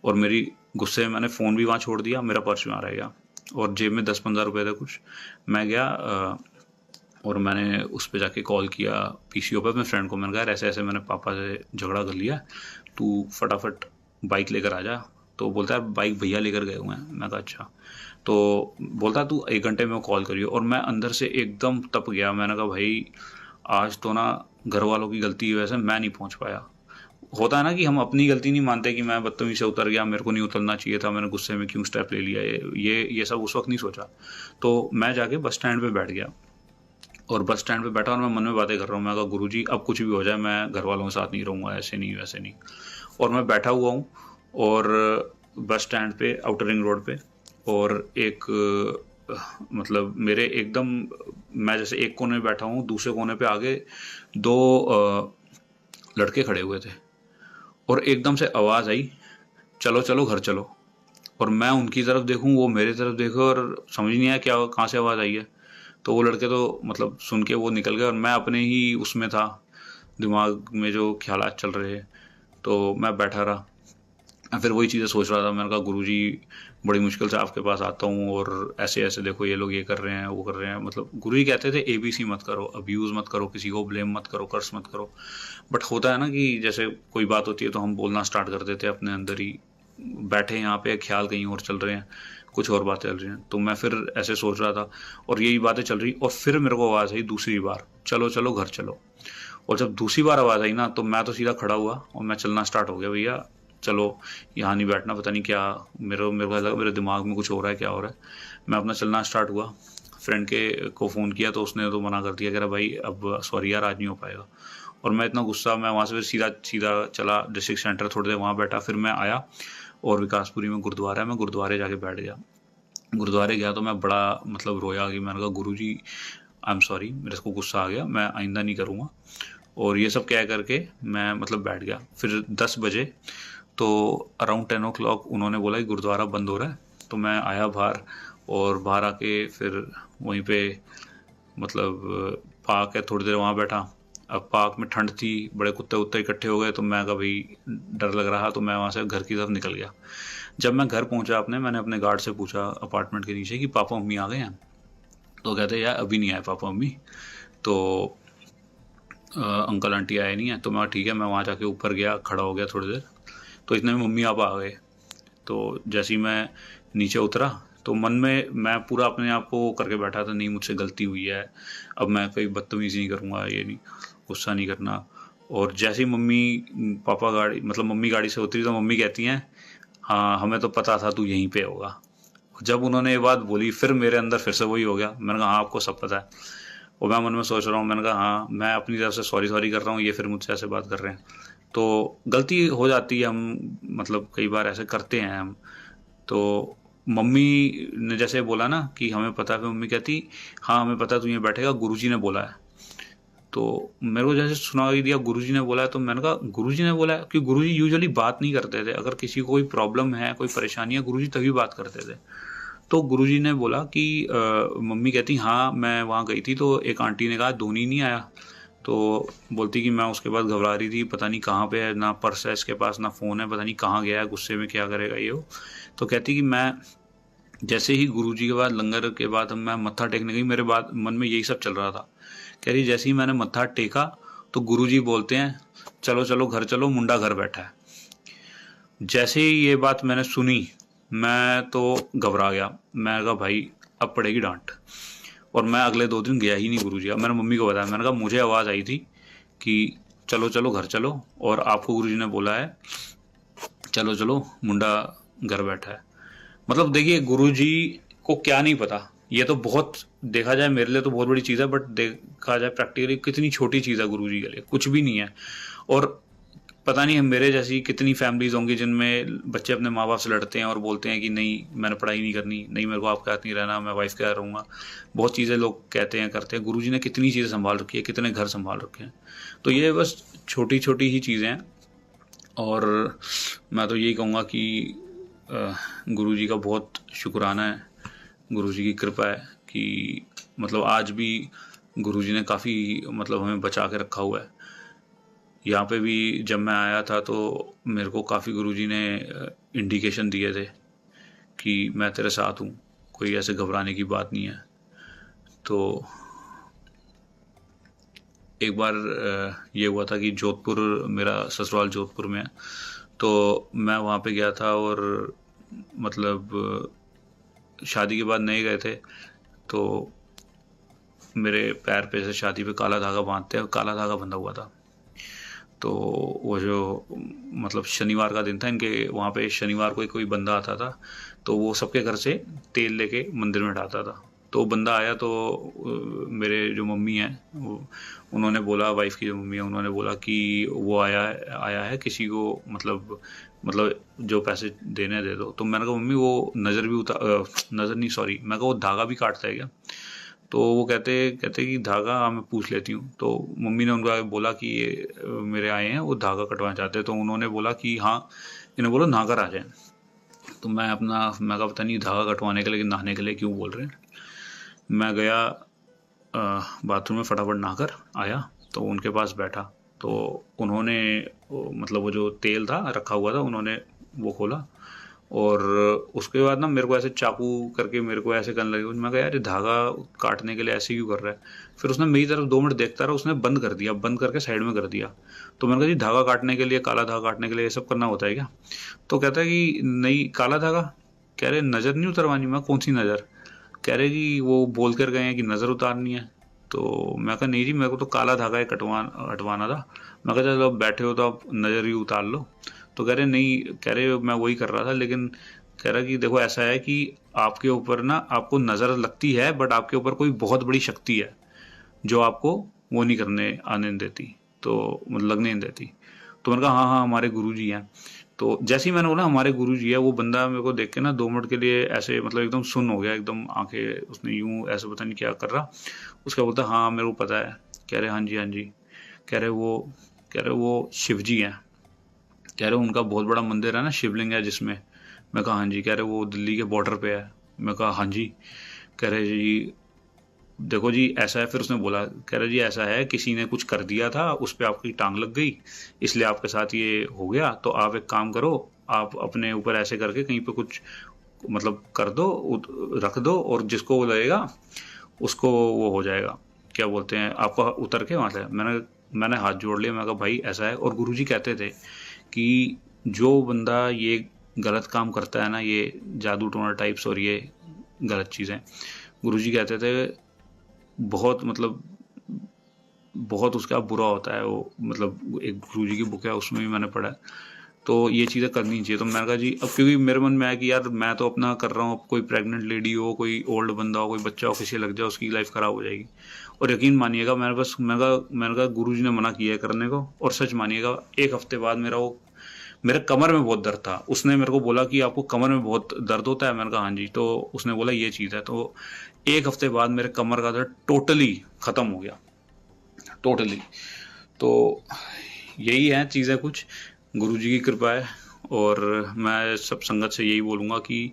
S2: और मेरी गुस्से में मैंने फ़ोन भी वहाँ छोड़ दिया, मेरा पर्स वहाँ रह गया और जेब में 10-15 रुपये थे कुछ। मैं गया और मैंने उस पर जाके कॉल किया पीसीओ पे अपने फ्रेंड को। मैंने कहा ऐसे ऐसे मैंने पापा से झगड़ा कर लिया, तू फटाफट बाइक लेकर आ जा। तो बोलता है बाइक भैया लेकर गए हुए हैं। मैं कहा अच्छा। तो बोलता तू 1 घंटे में कॉल करियो। और मैं अंदर से एकदम तप गया। मैंने कहा भाई आज तो ना घर वालों की गलती की वजह से मैं नहीं पहुंच पाया। होता है ना कि हम अपनी गलती नहीं मानते कि मैं बदतमीजी से उतर गया, मेरे को नहीं उतरना चाहिए था, मैंने गुस्से में क्यों स्टेप ले लिया, ये सब उस वक्त नहीं सोचा। तो मैं जाके बस स्टैंड पे बैठ गया और बस स्टैंड पे बैठा और मैं मन में बातें कर रहा हूँ। मैं कहा गुरुजी अब कुछ भी हो जाए मैं घर वालों के साथ नहीं रहूँगा, ऐसे नहीं वैसे नहीं। और मैं बैठा हुआ हूँ और बस स्टैंड पे आउटर रिंग रोड पे, और एक मतलब मेरे एकदम, मैं जैसे एक कोने में बैठा हूँ, दूसरे कोने पे आगे 2 लड़के खड़े हुए थे और एकदम से आवाज़ आई चलो चलो घर चलो। और मैं उनकी तरफ देखूं, वो मेरे तरफ देखे, और समझ नहीं आया क्या कहाँ से आवाज़ आई है। तो वो लड़के तो मतलब सुन के वो निकल गए और मैं अपने ही उसमें था, दिमाग में जो ख्यालात चल रहे। तो मैं बैठा रहा, मैं फिर वही चीज़ें सोच रहा था। मैंने कहा गुरुजी बड़ी मुश्किल से आपके पास आता हूँ और ऐसे ऐसे देखो ये लोग ये कर रहे हैं वो कर रहे हैं। मतलब गुरुजी कहते थे ABC मत करो, अब्यूज़ मत करो, किसी को ब्लेम मत करो, कर्स मत करो। बट होता है ना कि जैसे कोई बात होती है तो हम बोलना स्टार्ट कर देते हैं अपने अंदर ही, बैठे यहाँ पे ख्याल कहीं और चल रहे हैं, कुछ और बातें चल रही हैं। तो मैं फिर ऐसे सोच रहा था और यही बातें चल रही, और फिर मेरे को आवाज़ आई दूसरी बार चलो चलो घर चलो। और जब दूसरी बार आवाज़ आई ना, तो मैं तो सीधा खड़ा हुआ और मैं चलना स्टार्ट हो गया, भैया चलो यहाँ नहीं बैठना, पता नहीं क्या मेरे को लगा मेरे दिमाग में कुछ हो रहा है, क्या हो रहा है। मैं अपना चलना स्टार्ट हुआ, फ्रेंड के को फ़ोन किया तो उसने तो मना कर दिया, कह रहा भाई अब सॉरी यार आज नहीं हो पाएगा। और मैं इतना गुस्सा, मैं वहाँ से फिर सीधा सीधा चला डिस्ट्रिक्ट सेंटर, थोड़ी देर वहाँ बैठा, फिर मैं आया और विकासपुरी में गुरुद्वारा है, मैं गुरुद्वारे जाके बैठ गया। गुरुद्वारे गया तो मैं बड़ा मतलब रोया कि मैंने कहा गुरुजी आई एम सॉरी, मेरे को गुस्सा आ गया, मैं आइंदा नहीं करूँगा। और ये सब कह करके मैं मतलब बैठ गया। फिर 10 बजे तो अराउंड 10 o'clock उन्होंने बोला कि गुरुद्वारा बंद हो रहा है। तो मैं आया बाहर और बाहर आके फिर वहीं पे मतलब पार्क है, थोड़ी देर वहाँ बैठा। अब पार्क में ठंड थी, बड़े कुत्ते उत्ते इकट्ठे हो गए, तो मैं कहा भाई डर लग रहा, तो मैं वहाँ से घर की तरफ निकल गया। जब मैं घर पहुंचा मैंने अपने गार्ड से पूछा अपार्टमेंट के नीचे कि पापा मम्मी आ गए हैं। तो कहते यार अभी नहीं आए पापा मम्मी, तो अंकल आंटी आए नहीं है। तो मैं ठीक है, मैं वहाँ जाके ऊपर गया, खड़ा हो गया थोड़ी देर, तो इतने में मम्मी आप आ गए। तो जैसे ही मैं नीचे उतरा तो मन में मैं पूरा अपने आप को करके बैठा था, नहीं मुझसे गलती हुई है, अब मैं कोई बदतमीज़ी नहीं करूँगा, ये नहीं, गुस्सा नहीं करना। और जैसे ही मम्मी गाड़ी से उतरी तो मम्मी कहती हैं हाँ हमें तो पता था तू यहीं पे होगा। जब उन्होंने ये बात बोली फिर मेरे अंदर फिर से वही हो गया। मैंने कहा हाँ आपको सब पता है। और मैं मन में सोच रहा हूँ, मैंने कहा हाँ मैं अपनी तरफ से सॉरी कर रहा हूँ, ये फिर मुझसे ऐसे बात कर रहे हैं। तो गलती हो जाती है, हम मतलब कई बार ऐसे करते हैं हम। तो मम्मी ने जैसे बोला ना कि हमें पता है, फिर मम्मी कहती हाँ हमें पता है तू यहाँ बैठेगा, गुरुजी ने बोला है। तो मेरे को जैसे सुना दिया गुरुजी ने बोला है, तो मैंने कहा गुरुजी ने बोला है, क्योंकि गुरुजी यूजुअली बात नहीं करते थे। अगर किसी को कोई प्रॉब्लम है, कोई परेशानी है, गुरुजी तभी बात करते थे। तो गुरुजी ने बोला कि मम्मी कहती हाँ मैं वहाँ गई थी, तो एक आंटी ने कहा धोनी नहीं आया। तो बोलती कि मैं उसके बाद घबरा रही थी, पता नहीं कहाँ पे है, ना पर्स है इसके पास, ना फ़ोन है, पता नहीं कहाँ गया है, गुस्से में क्या करेगा ये हो। तो कहती कि मैं जैसे ही गुरुजी के बाद लंगर के बाद मैं मत्था टेकने गई, मेरे बाद मन में यही सब चल रहा था। कह रही जैसे ही मैंने मत्था टेका तो गुरुजी बोलते हैं चलो चलो घर चलो, मुंडा घर बैठा है। जैसे ही ये बात मैंने सुनी मैं तो घबरा गया। मैं कहा भाई अब पड़ेगी डांट। और मैं अगले 2 दिन गया ही नहीं गुरुजी। अब मैंने मम्मी को बताया, मैंने कहा मुझे आवाज़ आई थी कि चलो चलो घर चलो, और आपको गुरुजी ने बोला है चलो चलो मुंडा घर बैठा है। मतलब देखिए गुरुजी को क्या नहीं पता, ये तो बहुत देखा जाए मेरे लिए तो बहुत बड़ी चीज़ है, बट देखा जाए प्रैक्टिकली कितनी छोटी चीज़ है गुरुजी के लिए, कुछ भी नहीं है। और पता नहीं मेरे जैसी कितनी फैमिलीज होंगी जिनमें बच्चे अपने माँ बाप से लड़ते हैं और बोलते हैं कि नहीं मैंने पढ़ाई नहीं करनी, नहीं मेरे को आपके साथ नहीं रहना, मैं वाइफ के साथ रहूँगा। बहुत चीज़ें लोग कहते हैं करते हैं। गुरुजी ने कितनी चीज़ें संभाल रखी है, कितने घर संभाल रखे हैं। तो ये बस छोटी छोटी ही चीज़ें हैं। और मैं तो यही कहूँगा कि गुरुजी का बहुत शुक्राना है, गुरुजी की कृपा है कि मतलब आज भी गुरुजी ने काफ़ी मतलब हमें बचा के रखा हुआ है। यहाँ पे भी जब मैं आया था तो मेरे को काफ़ी गुरुजी ने इंडिकेशन दिए थे कि मैं तेरे साथ हूँ, कोई ऐसे घबराने की बात नहीं है। तो एक बार ये हुआ था कि जोधपुर, मेरा ससुराल जोधपुर में है, तो मैं वहाँ पे गया था और मतलब शादी के बाद नहीं गए थे, तो मेरे पैर पे से शादी पे काला धागा बांधते हैं, काला धागा बंधा हुआ था। तो वो जो मतलब शनिवार का दिन था, इनके वहाँ पे शनिवार को कोई बंदा आता था, तो वो सबके घर से तेल लेके मंदिर में डालता था। तो बंदा आया तो मेरे जो मम्मी हैं उन्होंने बोला, वाइफ की जो मम्मी है उन्होंने बोला कि वो आया है किसी को मतलब जो पैसे देने दे दो। तो मैंने कहा मम्मी वो मैं कहा वो धागा भी काटता है क्या? तो वो कहते कि धागा मैं पूछ लेती हूँ। तो मम्मी ने उनको बोला कि ये मेरे आए हैं, वो धागा कटवाना चाहते हैं। तो उन्होंने बोला कि हाँ, इन्हें बोलो नहाकर आ जाए। तो मैं कहा पता नहीं धागा कटवाने के लिए कि नहाने के लिए क्यों बोल रहे हैं। मैं गया बाथरूम में, फटाफट नहाकर आया, तो उनके पास बैठा। तो उन्होंने मतलब वो जो तेल था रखा हुआ था, उन्होंने वो खोला और उसके बाद ना मेरे को ऐसे चाकू करके मेरे को ऐसे करने लगे। मैं कहा यार ये धागा काटने के लिए ऐसे क्यों कर रहा है? फिर उसने मेरी तरफ 2 मिनट देखता रहा, उसने बंद कर दिया, बंद करके साइड में कर दिया। तो मैंने कहा जी धागा काटने के लिए, काला धागा काटने के लिए ये सब करना होता है क्या? तो कहता है कि नहीं काला धागा, कह रहे नज़र नहीं उतरवानी। मैं कौन सी नज़र? कह रहे कि वो बोल कर गए हैं कि नज़र उतारनी है। तो मैं कहा नहीं जी मेरे को तो काला धागा हटवाना था। मैं कहा चलो बैठे हो तो आप नज़र ही उतार लो। तो कह रहे नहीं, कह रहे मैं वही कर रहा था, लेकिन कह रहा कि देखो ऐसा है कि आपके ऊपर ना आपको नज़र लगती है, बट आपके ऊपर कोई बहुत बड़ी शक्ति है जो आपको वो नहीं करने आने देती, तो लगने नहीं देती। तो मैंने कहा हाँ हमारे गुरुजी हैं। तो जैसे ही मैंने बोला हमारे गुरुजी है, वो बंदा मेरे को देख के ना 2 मिनट के लिए ऐसे मतलब एकदम सुन्न हो गया, एकदम आंखें उसने यूं ऐसे पता नहीं क्या कर रहा। उसका बोलता हाँ मेरे को पता है। कह रहे हाँ जी। कह रहे वो शिव जी हैं। कह रहे उनका बहुत बड़ा मंदिर है ना, शिवलिंग है जिसमें। मैं कहा हाँ जी। कह रहे वो दिल्ली के बॉर्डर पे है। मैं कहा हाँ जी। कह रहे जी देखो जी ऐसा है। फिर उसने बोला, कह रहे जी ऐसा है किसी ने कुछ कर दिया था, उस पर आपकी टांग लग गई, इसलिए आपके साथ ये हो गया। तो आप एक काम करो, आप अपने ऊपर ऐसे करके कहीं पे कुछ मतलब कर दो, रख दो, और जिसको वो लगेगा उसको वो हो जाएगा, क्या बोलते हैं, आपको उतर के वहाँ से मैंने हाथ जोड़ लिया। मैं कहा भाई ऐसा है। और गुरुजी कहते थे कि जो बंदा ये गलत काम करता है ना, ये जादू टोना टाइप्स और ये गलत चीज़ें, गुरुजी कहते थे बहुत मतलब बहुत उसका बुरा होता है वो। मतलब एक गुरुजी की बुक है, उसमें भी मैंने पढ़ा है। तो ये चीज़ें करनी चाहिए। तो मैंने कहा जी, अब क्योंकि मेरे मन में आया कि यार मैं तो अपना कर रहा हूँ, अब कोई प्रेग्नेंट लेडी हो, कोई ओल्ड बंदा हो, कोई बच्चा हो, किसी लग जाए, उसकी लाइफ ख़राब हो जाएगी। और यकीन मानिएगा, मैंने कहा गुरुजी ने मना किया है करने को, और सच मानिएगा 1 हफ्ते बाद मेरे कमर में बहुत दर्द था। उसने मेरे को बोला कि आपको कमर में बहुत दर्द होता है? मैंने कहा हाँ जी। तो उसने बोला ये चीज़ है। तो 1 हफ्ते बाद मेरे कमर का दर्द टोटली ख़त्म हो गया, टोटली। तो यही है चीज़ें कुछ, गुरुजी की कृपा है। और मैं सब संगत से यही बोलूँगा कि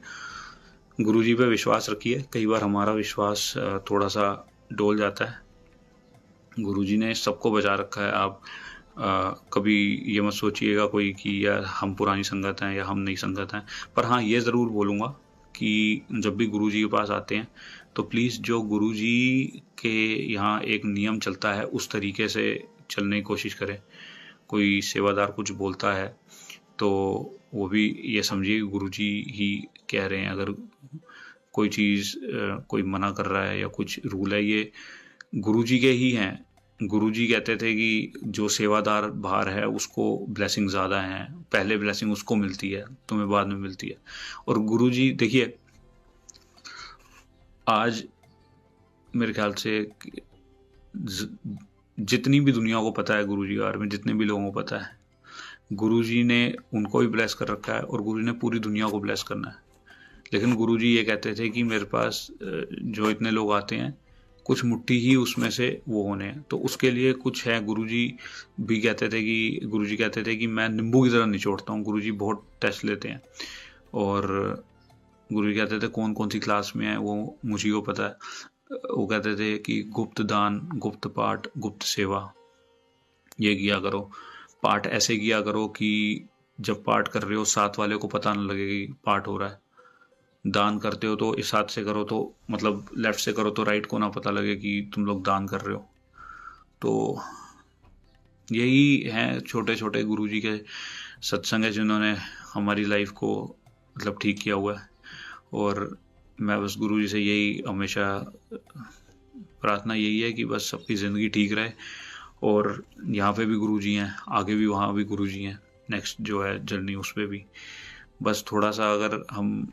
S2: गुरुजी पे विश्वास रखिए। कई बार हमारा विश्वास थोड़ा सा डोल जाता है। गुरुजी ने सबको बचा रखा है। आप कभी ये मत सोचिएगा कोई कि यार हम पुरानी संगत हैं या हम नई संगत हैं। पर हाँ, ये ज़रूर बोलूँगा कि जब भी गुरुजी के पास आते हैं तो प्लीज़ जो गुरुजी के यहाँ एक नियम चलता है उस तरीके से चलने की कोशिश करें। कोई सेवादार कुछ बोलता है तो वो भी ये समझिए गुरुजी ही कह रहे हैं। अगर कोई चीज़ कोई मना कर रहा है या कुछ रूल है, ये गुरुजी के ही हैं। गुरुजी कहते थे कि जो सेवादार बाहर है उसको ब्लेसिंग ज़्यादा है, पहले ब्लेसिंग उसको मिलती है, तुम्हें बाद में मिलती है। और गुरुजी देखिए, आज मेरे ख्याल से जितनी भी दुनिया को पता है गुरुजी के बारे में, जितने भी लोगों को पता है, गुरुजी ने उनको भी ब्लेस कर रखा है और गुरुजी ने पूरी दुनिया को ब्लेस करना है। लेकिन गुरुजी ये कहते थे कि मेरे पास जो इतने लोग आते हैं, कुछ मुट्ठी ही उसमें से वो होने हैं, तो उसके लिए कुछ है। गुरुजी कहते थे कि मैं नींबू की तरह निचोड़ता हूँ। गुरुजी बहुत टेस्ट लेते हैं, और गुरुजी कहते थे कौन कौन सी क्लास में है वो मुझे को पता है। वो कहते थे कि गुप्त दान, गुप्त पाठ, गुप्त सेवा ये किया करो। पाठ ऐसे किया करो कि जब पाठ कर रहे हो साथ वाले को पता न लगे कि पाठ हो रहा है। दान करते हो तो इस हाथ से करो, तो मतलब लेफ्ट से करो तो राइट को ना पता लगे कि तुम लोग दान कर रहे हो। तो यही हैं छोटे छोटे गुरुजी के सत्संग है जिन्होंने हमारी लाइफ को मतलब ठीक किया हुआ है। और मैं बस गुरुजी से यही हमेशा प्रार्थना यही है कि बस सबकी ज़िंदगी ठीक रहे। और यहाँ पे भी गुरुजी हैं, आगे भी वहाँ भी गुरुजी हैं, नेक्स्ट जो है जर्नी उस पर भी। बस थोड़ा सा अगर हम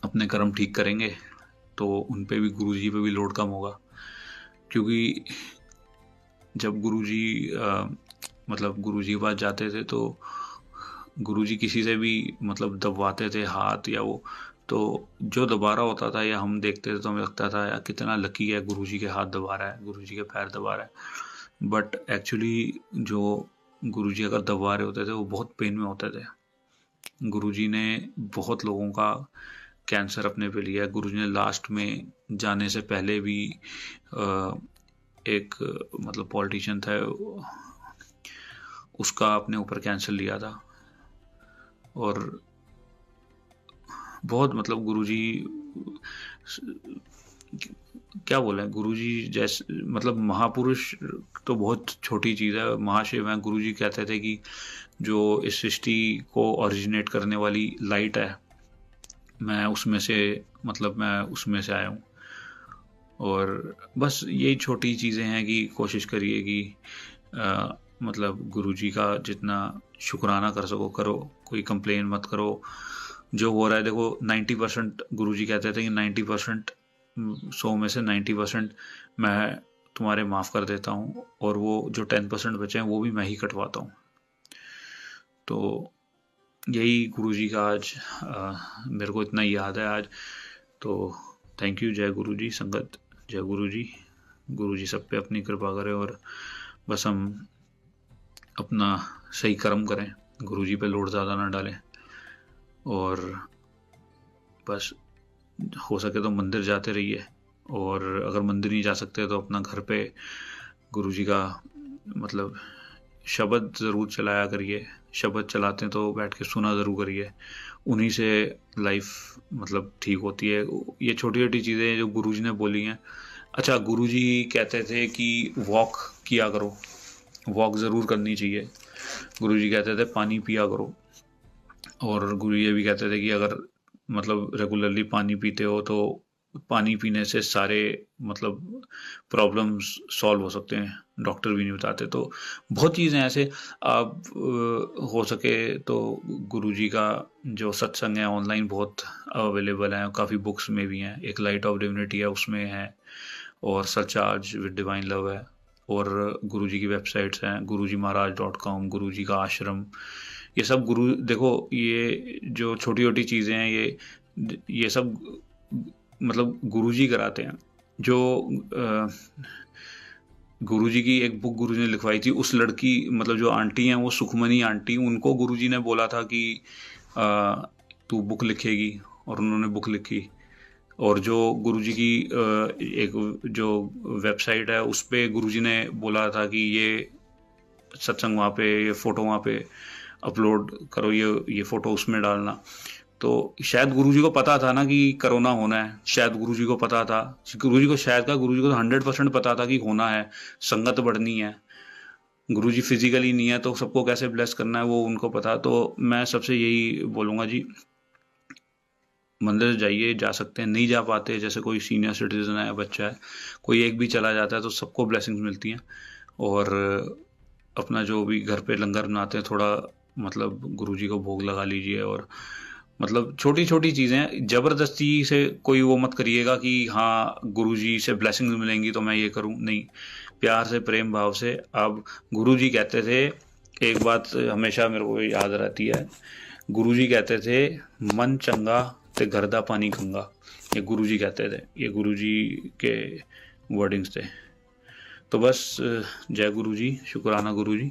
S2: अपने कर्म ठीक करेंगे तो उन पे भी, गुरुजी पे भी लोड कम होगा। क्योंकि जब गुरुजी मतलब गुरुजी के पास जाते थे तो गुरुजी किसी से भी मतलब दबवाते थे हाथ या वो, तो जो दबा रहा होता था या हम देखते थे तो हमें लगता था यार कितना लकी है, गुरुजी के हाथ दबा रहा है, गुरुजी के पैर दबा रहा है। बट एक्चुअली जो गुरुजी अगर दबा रहे होते थे वो बहुत पेन में होते थे। गुरुजी ने बहुत लोगों का कैंसर अपने पे लिया है। गुरुजी ने लास्ट में जाने से पहले भी एक मतलब पॉलिटिशियन था, उसका अपने ऊपर कैंसर लिया था। और बहुत मतलब गुरुजी क्या बोले, गुरुजी जैसे मतलब महापुरुष तो बहुत छोटी चीज़ है, महाशिव हैं। गुरुजी कहते थे कि जो इस सृष्टि को ओरिजिनेट करने वाली लाइट है, मैं उसमें से आया हूँ। और बस यही छोटी चीज़ें हैं कि कोशिश करिए कि मतलब गुरुजी का जितना शुक्राना कर सको करो, कोई कंप्लेन मत करो। जो हो रहा है देखो, 90% गुरुजी कहते थे कि 90% 100 में से 90% मैं तुम्हारे माफ़ कर देता हूँ, और वो जो 10% बचे हैं वो भी मैं ही कटवाता हूँ। तो यही गुरुजी का आज मेरे को इतना याद है आज। तो थैंक यू। जय गुरुजी संगत, जय गुरुजी। गुरुजी सब पे अपनी कृपा करें, और बस हम अपना सही कर्म करें, गुरुजी पे लोड ज़्यादा ना डालें। और बस हो सके तो मंदिर जाते रहिए, और अगर मंदिर नहीं जा सकते तो अपना घर पे गुरुजी का मतलब शब्द ज़रूर चलाया करिए, शब्द चलाते हैं तो बैठ के सुना ज़रूर करिए, उन्हीं से लाइफ मतलब ठीक होती है। ये छोटी-छोटी चीज़ें जो गुरुजी ने बोली हैं। अच्छा, गुरुजी कहते थे कि वॉक किया करो, वॉक ज़रूर करनी चाहिए। गुरुजी कहते थे पानी पिया करो, और गुरु ये भी कहते थे कि अगर मतलब रेगुलरली पानी पीते हो तो पानी पीने से सारे मतलब प्रॉब्लम्स सॉल्व हो सकते हैं, डॉक्टर भी नहीं बताते। तो बहुत चीज़ें ऐसे आप हो सके तो गुरुजी का जो सत्संग है ऑनलाइन बहुत अवेलेबल है, काफ़ी बुक्स में भी हैं। एक लाइट ऑफ डिविनिटी है, उसमें है, और सरचार्ज विद डिवाइन लव है, और गुरुजी की वेबसाइट्स हैं, gurujimaharaj.com, गुरुजी का आश्रम। ये सब गुरु देखो, ये जो छोटी-छोटी चीज़ें हैं ये सब मतलब गुरुजी कराते हैं। जो गुरुजी की एक बुक गुरुजी ने लिखवाई थी, उस लड़की मतलब जो आंटी हैं वो सुखमनी आंटी, उनको गुरुजी ने बोला था कि तू बुक लिखेगी, और उन्होंने बुक लिखी। और जो गुरुजी की एक जो वेबसाइट है उस पे गुरुजी ने बोला था कि ये सत्संग वहाँ पे, ये फ़ोटो वहाँ पे अपलोड करो, ये फ़ोटो उसमें डालना। तो शायद गुरुजी को पता था ना कि कोरोना होना है, शायद गुरुजी को पता था, गुरुजी को शायद का गुरुजी को 100% पता था कि होना है, संगत बढ़नी है। गुरुजी फिजिकली नहीं है तो सबको कैसे ब्लेस करना है वो उनको पता। तो मैं सबसे यही बोलूँगा जी, मंदिर जाइए, जा सकते हैं, नहीं जा पाते जैसे कोई सीनियर सिटीजन है, बच्चा है, कोई एक भी चला जाता है तो सबको ब्लेसिंग्स मिलती हैं। और अपना जो भी घर पे लंगर बनाते हैं, थोड़ा मतलब गुरुजी को भोग लगा लीजिए। और मतलब छोटी-छोटी चीज़ें, ज़बरदस्ती से कोई वो मत करिएगा कि हाँ गुरुजी से ब्लेसिंग्स मिलेंगी तो मैं ये करूँ, नहीं। प्यार से, प्रेम भाव से आप, गुरुजी कहते थे, एक बात हमेशा मेरे को याद रहती है, गुरुजी कहते थे मन चंगा ते घर दा पानी गंगा। ये गुरुजी कहते थे, ये गुरुजी के वर्डिंग्स थे। तो बस जय गुरुजी, शुक्राना गुरुजी।